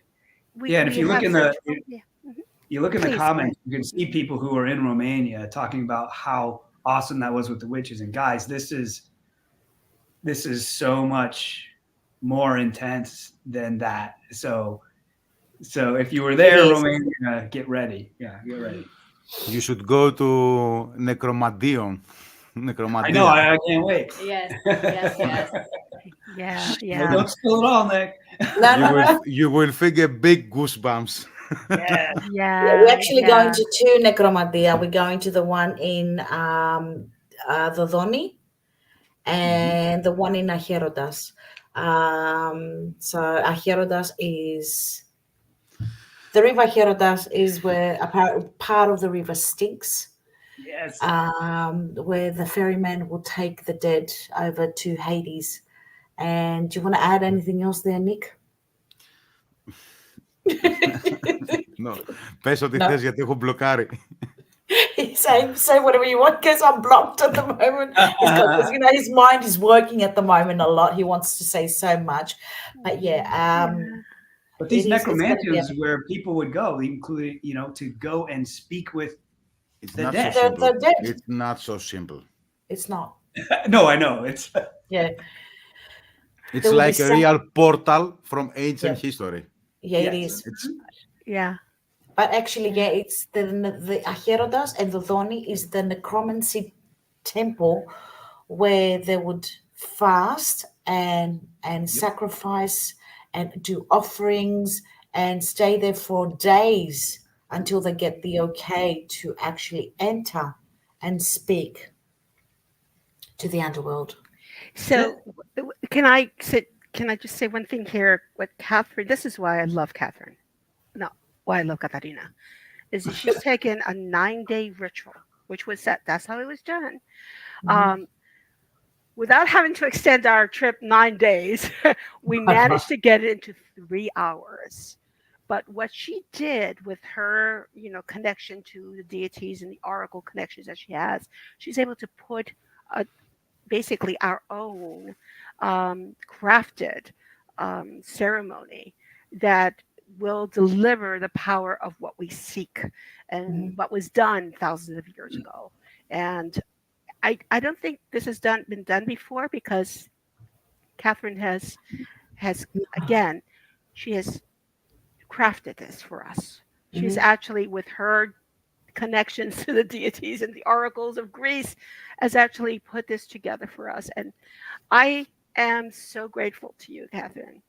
Yeah, and if We you look have in certain. the Yeah. Mhm. you look in the Please go ahead. comments, you can see people who are in Romania talking about how awesome that was with the witches. And guys, this is so much more intense than that. So if you were It there, is. Romania, get ready. Yeah, get ready. You should go to Necromadion. I know. Necromadia. I can't wait. Yes. Yes. Yes. Yeah. No, Yeah. don't spill it all, Nick. No, You no, will no. you will feel a big goosebumps. Yeah. Yeah, we're Yeah. actually going Yeah. to two necromadia. We're going to the one in Dodoni Mhm. and the one in Acherodas. So Acherodas is the river. Acherodas is where a part of the river stinks, Yes. where the ferryman will take the dead over to Hades. And do you want to add anything else there, Nick? No. Πες ό,τι No. θες γιατί έχω μπλοκάρει. Say whatever you want because I'm blocked at the moment. Because his mind is working at the moment a lot. He wants to say so much, but yeah, Yeah. But these it's going to be. necromantians where people would go, including, to go and speak with It's the not so dead. They're, simple. they're dead. It's not so simple. It's not. No, I know. It's Yeah, It's there will be like a some. real portal from ancient Yeah, history. yeah, it yes. is. It's Yeah. But actually, yeah, it's the Acherodas and the Doni is the necromancy temple where they would fast and sacrifice and do offerings and stay there for days until they get the okay to actually enter and speak to the underworld. So can I sit? Can I just say one thing here? What Catherine? This is why I love Catherine. No, why I love Katarina is that she's taken a 9-day ritual, which was set. That's how it was done. Mhm. Um, without having to extend our trip 9 days, we managed to get it into 3 hours. But what she did with her, connection to the deities and the oracle connections that she has, she's able to put a, basically our own crafted ceremony that will deliver the power of what we seek and Mhm. what was done thousands of years ago. And I don't think this has been done before because Catherine has again, she has crafted this for us. She's Mhm. actually with her connections to the deities and the oracles of Greece has actually put this together for us. And I am so grateful to you, Catherine,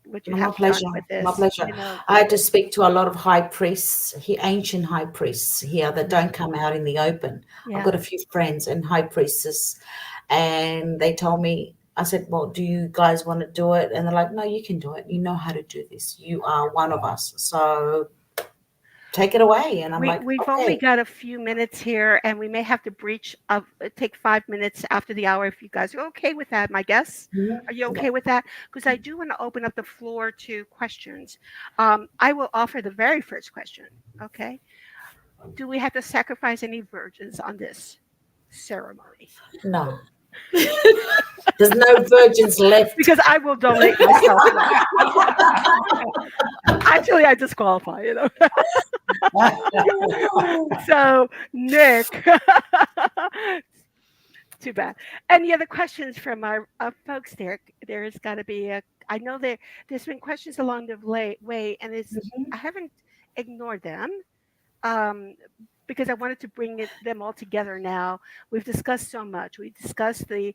what you My have pleasure. done with My this. pleasure. You know, I had to speak to a lot of high priests, ancient high priests here that don't come out in the open. I've yeah. got a few friends and high priestesses, and they told me, I said, well, do you guys want to do it? And they're like, no, you can do it. You know how to do this. You are one of us. So take it away. And I'm like, We've only okay. got a few minutes here, and we may have to take 5 minutes after the hour if you guys are okay with that, my guess. Are you okay with that? Because I do want to open up the floor to questions. I will offer the very first question. Okay. Do we have to sacrifice any virgins on this ceremony? No. There's no virgins left. Because I will donate myself. Actually, I disqualify, you know. So, Nick, too bad. Any other questions from our folks there? There's got to be I know there's been questions along the way, and I haven't ignored them. Um, because I wanted to bring them all together now. We've discussed so much. We discussed the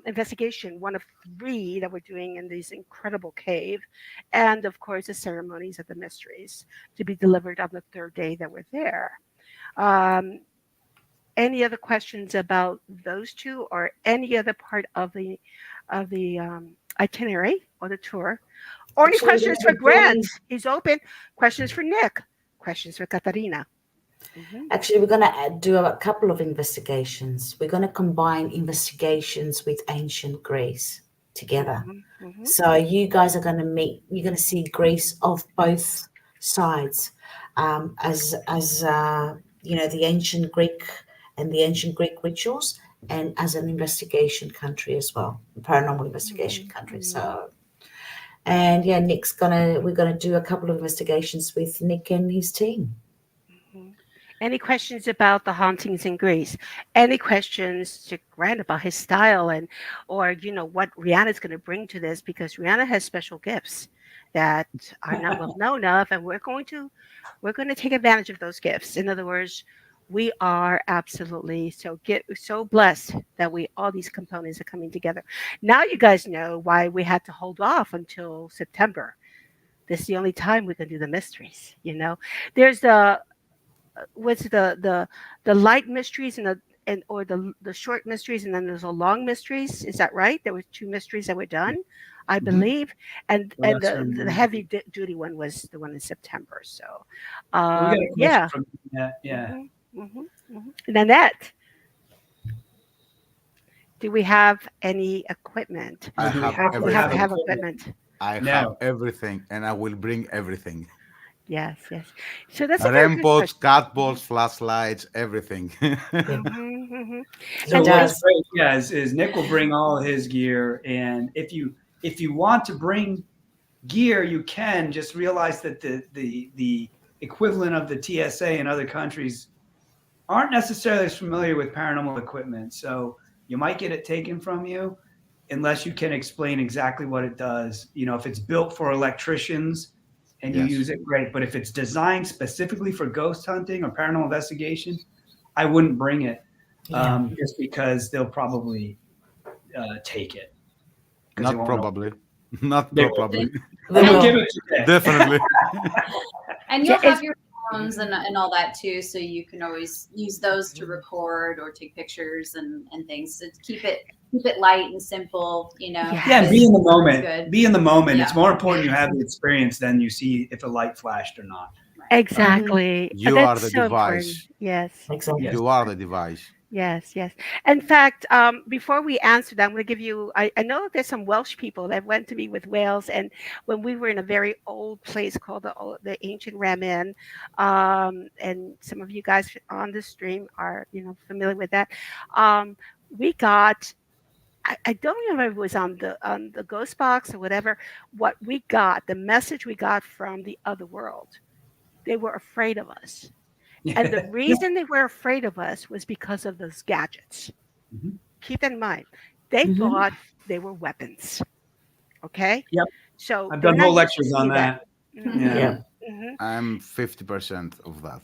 investigation, one of 3 that we're doing in this incredible cave, and of course the ceremonies of the mysteries to be delivered on the 3rd day that we're there. Any other questions about those 2 or any other part of the itinerary or the tour? Or any questions for Grant? He's open. Questions for Nick? Questions for Katarina? Actually, we're going to do a couple of investigations. We're going to combine investigations with ancient Greece together. So you guys are going to meet. You're going to see Greece of both sides, as the ancient Greek and the ancient Greek rituals, and as an investigation country as well, a paranormal investigation country. So. And yeah, we're gonna do a couple of investigations with Nick and his team. Any questions about the hauntings in Greece? Any questions to Grant about his style or what Reanna's going to bring to this? Because Reanna has special gifts that are not well known of, and we're going to take advantage of those gifts. In other words, we are absolutely so blessed that all these components are coming together. Now you guys know why we had to hold off until September. This is the only time we can do the mysteries. There's the light mysteries or the short mysteries, and then there's a long mysteries. Is that right? There were 2 mysteries that were done, I believe, and the heavy duty one was the one in September. So, yeah. Nanette, do we have any equipment? I have everything. We have to have equipment. I have everything, and I will bring everything. Yes. So that's REM pods, cat balls, flashlights, everything. So what's great, is Nick will bring all his gear, and if you want to bring gear, you can. Just realize that the equivalent of the TSA in other countries aren't necessarily familiar with paranormal equipment, so you might get it taken from you unless you can explain exactly what it does. If it's built for electricians and you use it, great. But if it's designed specifically for ghost hunting or paranormal investigation, I wouldn't bring it, just because they'll probably take it. Not probably. Not probably. They'll give it to you. Definitely. And you'll have your phones and all that too, so you can always use those to record or take pictures and things. So keep it light and simple, Yeah, be in the moment. Be in the moment. Yeah. It's more important you have the experience than you see if a light flashed or not. Exactly. You are the device. Important. Yes. Exactly. You are the device. Yes. In fact, before we answer that, I'm going to give you, I know there's some Welsh people that went to be with Wales, and when we were in a very old place called the ancient Ramin, and some of you guys on the stream are, familiar with that. We got, I don't remember if it was on the ghost box or whatever, what we got, the message we got from the other world. They were afraid of us. And the reason they were afraid of us was because of those gadgets. Keep that in mind. They thought they were weapons. Okay? Yep. So I've done whole lectures on that. Yeah. I'm 50% of that.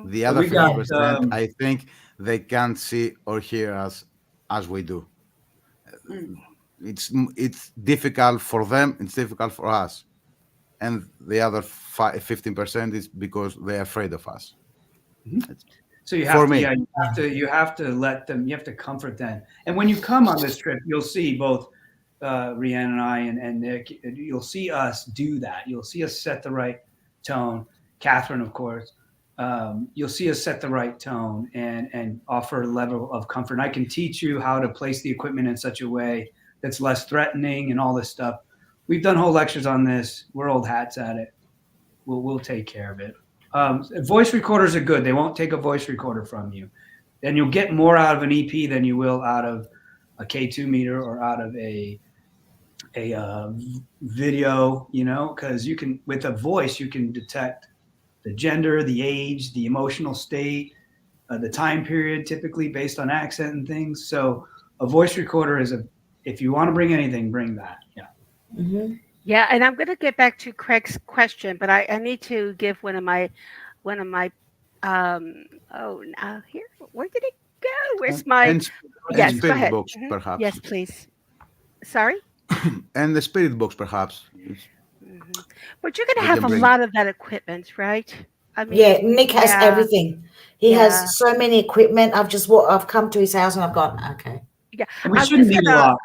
The So other we got 50%, I think they can't see or hear us as we do. It's difficult for them. It's difficult for us, and the other 15% is because they're afraid of us. So you For have to, me. yeah, you have to let them, you have to comfort them. And when you come on this trip, you'll see both Reanna and I and Nick, you'll see us do that. You'll see us set the right tone. Katherine, of course, you'll see us set the right tone and offer a level of comfort. And I can teach you how to place the equipment in such a way that's less threatening and all this stuff. We've done whole lectures on this. We're old hats at it. We'll take care of it. Voice recorders are good. They won't take a voice recorder from you. Then you'll get more out of an EP than you will out of a K2 meter or out of a video, because you can, with a voice, you can detect the gender, the age, the emotional state, the time period, typically based on accent and things. So a voice recorder if you want to bring anything, bring that. Yeah. Yeah, and I'm going to get back to Craig's question, but I need to give one of my now here, where did it go? Where's my And yes, go spirit ahead. box, perhaps. Yes, please. Sorry? And the spirit box, perhaps. But you're going to We have can a bring- lot of that equipment, right? I mean, Yeah, Nick has yeah, everything. He yeah. has so many equipment. I've come to his house and I've gone, okay. Yeah, And we shouldn't need a lot.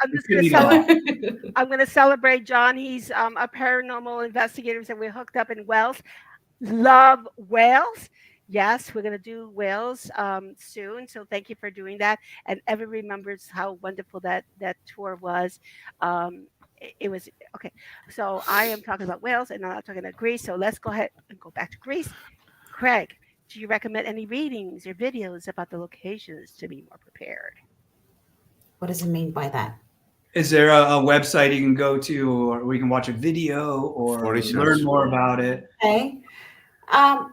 I'm going to celebrate John. He's a paranormal investigator, and we're hooked up in Wales. Love Wales. Yes, we're going to do Wales soon. So thank you for doing that. And everyone remembers how wonderful that tour was. It was okay. So I am talking about Wales, and I'm not talking about Greece. So let's go ahead and go back to Greece. Craig, do you recommend any readings or videos about the locations to be more prepared? What does it mean by that? Is there a website you can go to, or we can watch a video, or For research. learn more about it? Okay.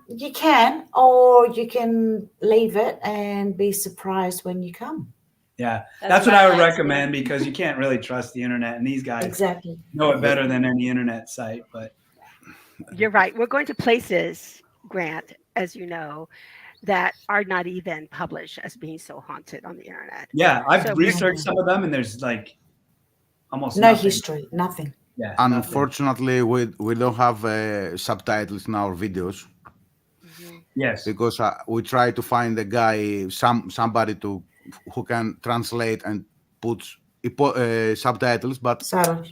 You can, or you can leave it and be surprised when you come. Yeah, That's that's what what I I would like to recommend, do. because you can't really trust the internet, and these guys Exactly. know it better than any internet site. But You're right. We're going to places, Grant, as you know, that are not even published as being so haunted on the internet. yeah, I've So researched some of them, and there's like almost No nothing. history, nothing. Yeah, nothing. Unfortunately, we don't have subtitles in our videos Yes. because we try to find a guy, somebody who can translate and put subtitles, but So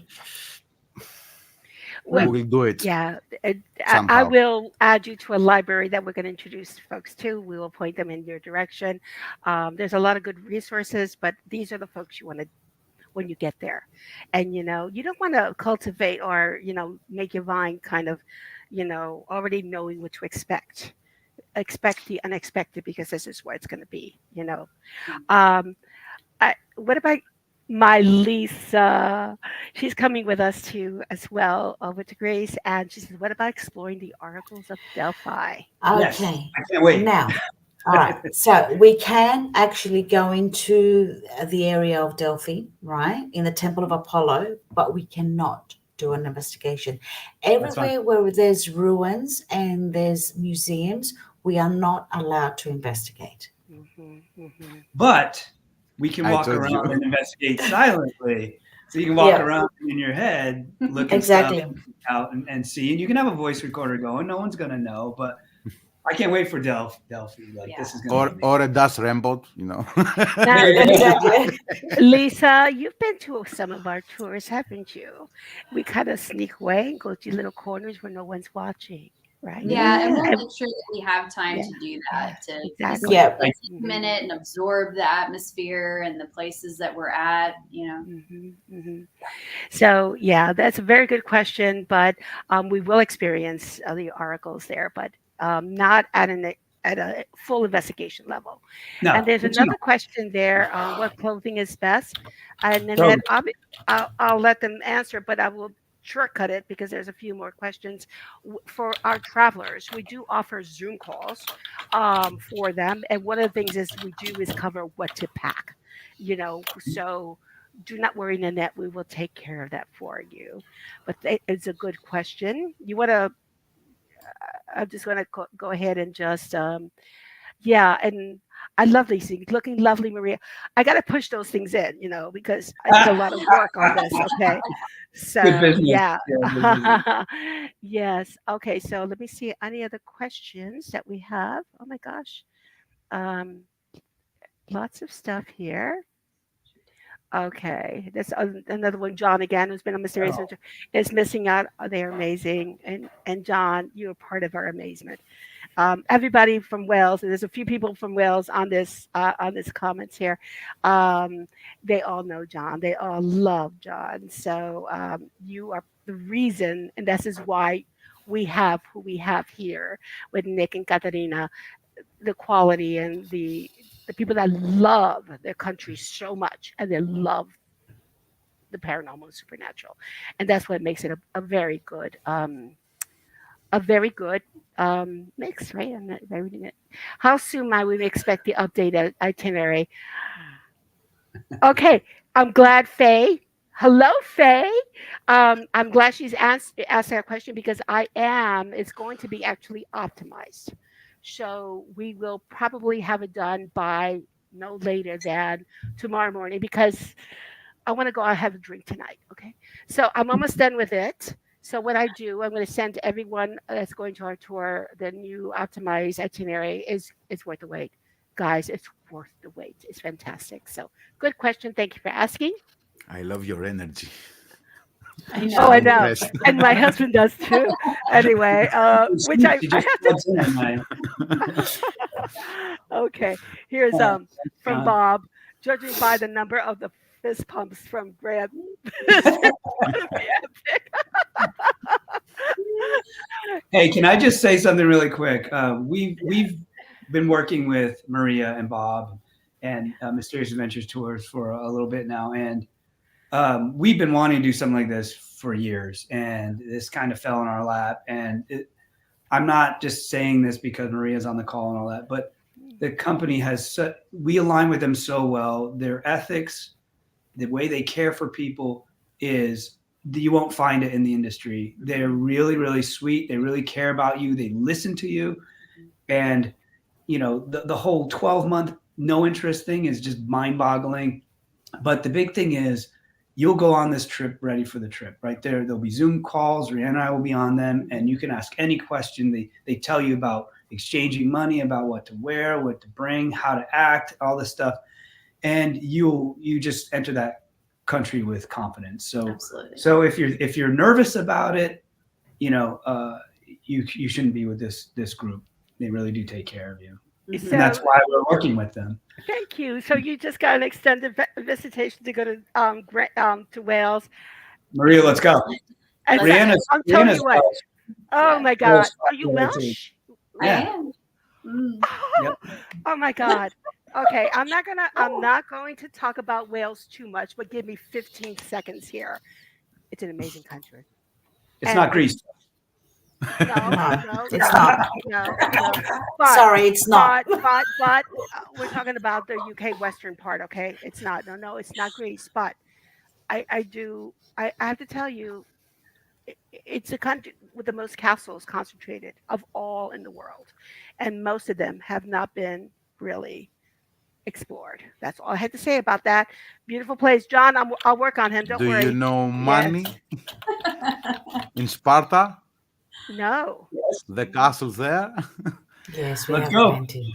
we will do it. Yeah, I Somehow. will add you to a library that we're going to introduce folks to. We will point them in your direction. There's a lot of good resources, but these are the folks you want to when you get there. And you don't want to cultivate or make your mind kind of already knowing what to expect. Expect the unexpected, because this is where it's going to be. What about my Lisa? She's coming with us too as well over to Grace, and she says, "What about exploring the oracles of Delphi?" Yes. okay. I can't wait. Now, all right. So we can actually go into the area of Delphi, right, in the Temple of Apollo, but we cannot do an investigation. Everywhere where there's ruins and there's museums, we are not allowed to investigate. But we can I walk told around you. and investigate silently. So you can walk Yeah. around in your head, looking Exactly. stuff out and see. And you can have a voice recorder going. No one's going to know. But I can't wait for Delphi. Like, this is going to be Or a dust rainbow, Now, Exactly. Lisa, you've been to some of our tours, haven't you? We kind of sneak away and go to little corners where no one's watching, right? Yeah, and we'll And- make sure that we have time Yeah. to do that, to Exactly. Yeah. take a minute and absorb the atmosphere and the places that we're at, So yeah, that's a very good question, but we will experience the oracles there, but not at a full investigation level. No. And there's but another question there: what clothing is best? And then Totally. I'll let them answer, but I will shortcut it because there's a few more questions for our travelers. We do offer Zoom calls for them, and one of the things we do is cover what to pack. So do not worry, Nanette. We will take care of that for you. But it's a good question. You want to I just want to go ahead and just yeah, and I love these things. Looking lovely, Maria. I got to push those things in, because it's a lot of work on this. Okay, Good so business. yeah, Yeah, good business. yes. Okay, so let me see any other questions that we have. Oh my gosh, um, lots of stuff here. Okay, this another one. John again, who's been a mysterious Oh, adventure, is missing out. They're amazing, and John, you're part of our amazement. Everybody from Wales, and there's a few people from Wales on this comments here. Um, they all know John. They all love John. So you are the reason, and this is why we have who we have here with Nick and Katarina, the quality and the people that love their country so much and they love the paranormal and supernatural, and that's what makes it a very good mix, right? I'm not reading it. How soon might we expect the updated itinerary? Okay, I'm glad Faye. Hello, Faye. I'm glad she's asked that question because it's going to be actually optimized. So we will probably have it done by no later than tomorrow morning because I want to go out and have a drink tonight. Okay. So I'm almost done with it. So what I do, I'm going to send to everyone that's going to our tour the new optimized itinerary is worth the wait. Guys, it's worth the wait. It's fantastic. So good question. Thank you for asking. I love your energy. I Oh, know. I I'm know. impressed. And my husband does too. Anyway, which she I just have plugs in at night. to. Okay. Here's from John. Bob. Judging by the number of the fist pumps from Grant, this is gonna be epic. Hey, can I just say something really quick? We've been working with Maria and Bob and Mysterious Adventures Tours for a little bit now, and we've been wanting to do something like this for years, and this kind of fell in our lap. And I'm not just saying this because Maria's on the call and all that, but the company we align with them so well. Their ethics, the way they care for people is you won't find it in the industry. They're really, really sweet. They really care about you. They listen to you. And, the whole 12-month no interest thing is just mind boggling. But the big thing is you'll go on this trip ready for the trip right there. There'll be Zoom calls. Rihanna and I will be on them and you can ask any question. They tell you about exchanging money, about what to wear, what to bring, how to act, all this stuff. And you just enter that country with confidence. Absolutely. So if you're nervous about it, you shouldn't be with this group. They really do take care of you, So and that's why we're working with them. thank you. So you just got an extended visitation to go to Wales. Maria, let's go. And Let's- I'm telling you what. Oh Yeah. my God. Are you Welsh? I Yeah. am. Mm. Yep. Oh my God. Okay, I'm not going to talk about Wales too much, but give me 15 seconds here. It's an amazing country. It's And not Greece. No, No, it's not. no. But, Sorry, it's not. but we're talking about the UK western part, okay? It's not. No, it's not Greece. But I have to tell you, it's a country with the most castles concentrated of all in the world, and most of them have not been really explored. That's all I had to say about that. Beautiful place, John. I'll work on him. Don't Do worry. you know Yes. Mani in Sparta? No. The castles there? Yes, we Let's have go. plenty.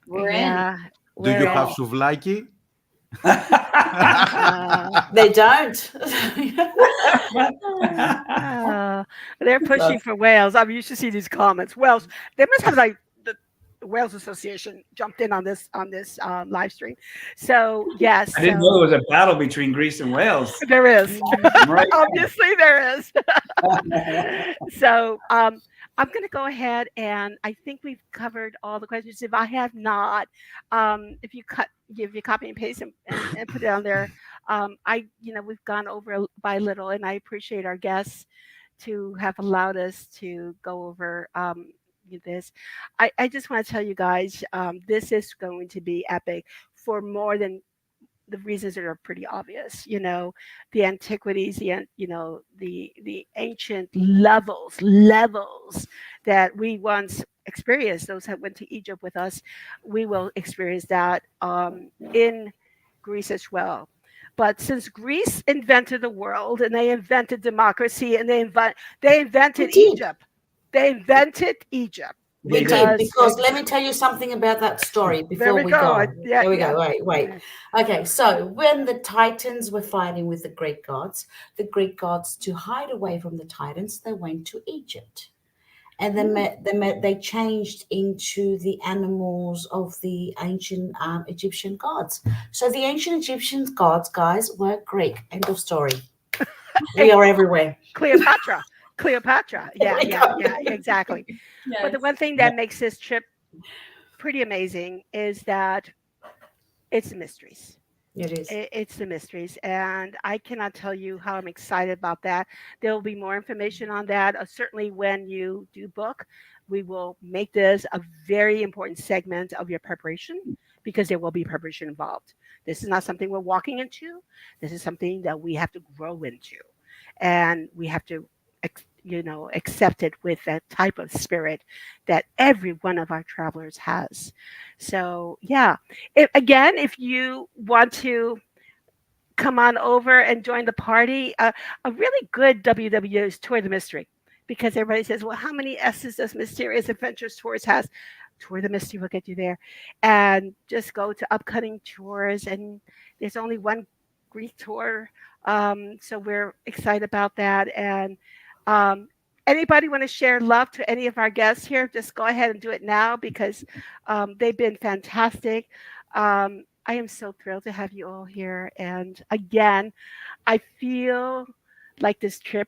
We're in. Yeah. Do you we're have in. souvlaki? They don't. They're pushing for Wales. I'm used to see these comments. Wales. They must have like the Wales Association jumped in on this live stream. So yes. I didn't know there was a battle between Greece and Wales. There is. Right. Obviously, there is. So I'm going to go ahead and I think we've covered all the questions. If I have not, if you give your copy and paste and put it on there, we've gone over by little, and I appreciate our guests to have allowed us to go over this. I just want to tell you guys, this is going to be epic for more than the reasons that are pretty obvious, the antiquities, the ancient levels that we once experienced, those that went to Egypt with us, we will experience that in Greece as well. But since Greece invented the world and they invented democracy and they invented did. Egypt, they invented Egypt. We did, because let me tell you something about that story before we go. There we go. Wait. Okay, so when the Titans were fighting with the Greek gods, to hide away from the Titans, they went to Egypt. And then they changed into the animals of the ancient Egyptian gods. So the ancient Egyptian gods, guys, were Greek. End of story. We are everywhere. Cleopatra. Yeah, exactly. Yes. But the one thing that makes this trip pretty amazing is that it's the mysteries. It is. It's the mysteries. And I cannot tell you how I'm excited about that. There will be more information on that. Certainly when you do book, we will make this a very important segment of your preparation, because there will be preparation involved. This is not something we're walking into. This is something that we have to grow into. And we have to accept it with that type of spirit that every one of our travelers has. So yeah, if you want to come on over and join the party, a really good WW is Tour the Mystery, because everybody says, well, how many S's does Mysterious Adventures Tours has? Tour the Mystery will get you there. And just go to Upcoming Tours, and there's only one Greek tour. So we're excited about that. And anybody want to share love to any of our guests here? Just go ahead and do it now, because they've been fantastic. I am so thrilled to have you all here. And again, I feel like this trip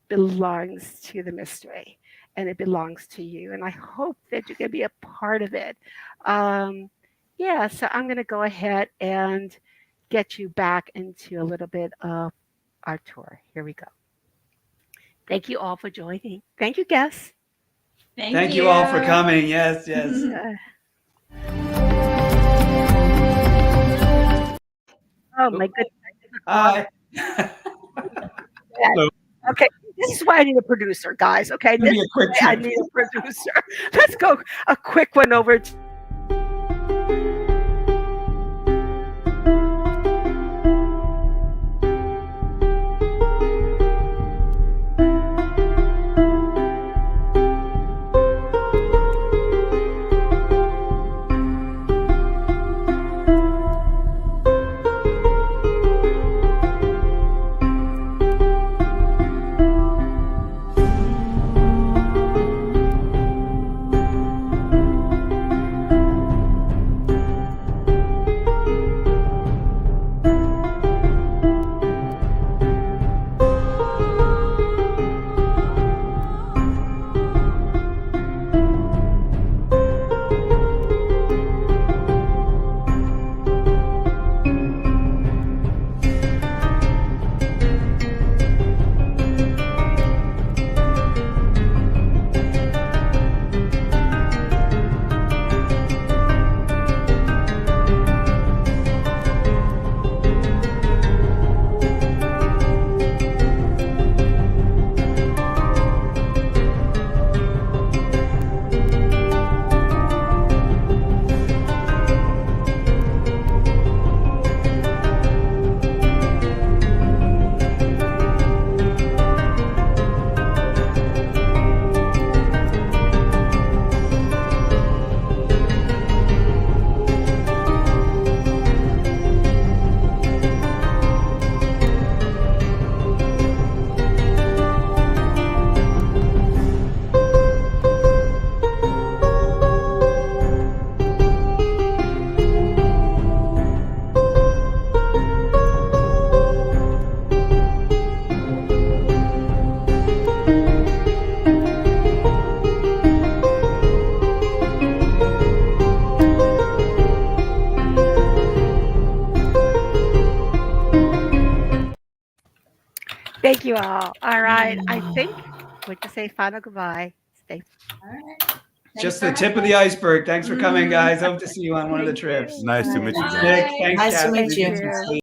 belongs to the mystery, and it belongs to you. And I hope that you can be a part of it. So I'm going to go ahead and get you back into a little bit of our tour. Here we go. Thank you all for joining. Thank you, guests. Thank you all for coming. Yes. Oh my goodness. Hi. Okay, this is why I need a producer, guys. Okay, this is why I need a producer. Let's go a quick one over. Thank you all. All right. I think we're to say final goodbye. Stay. All right. Just the tip of the iceberg. Thanks for coming, guys. Hope to see you on one of the trips. Nice to meet you. Thanks, Nice to meet you. Kathy.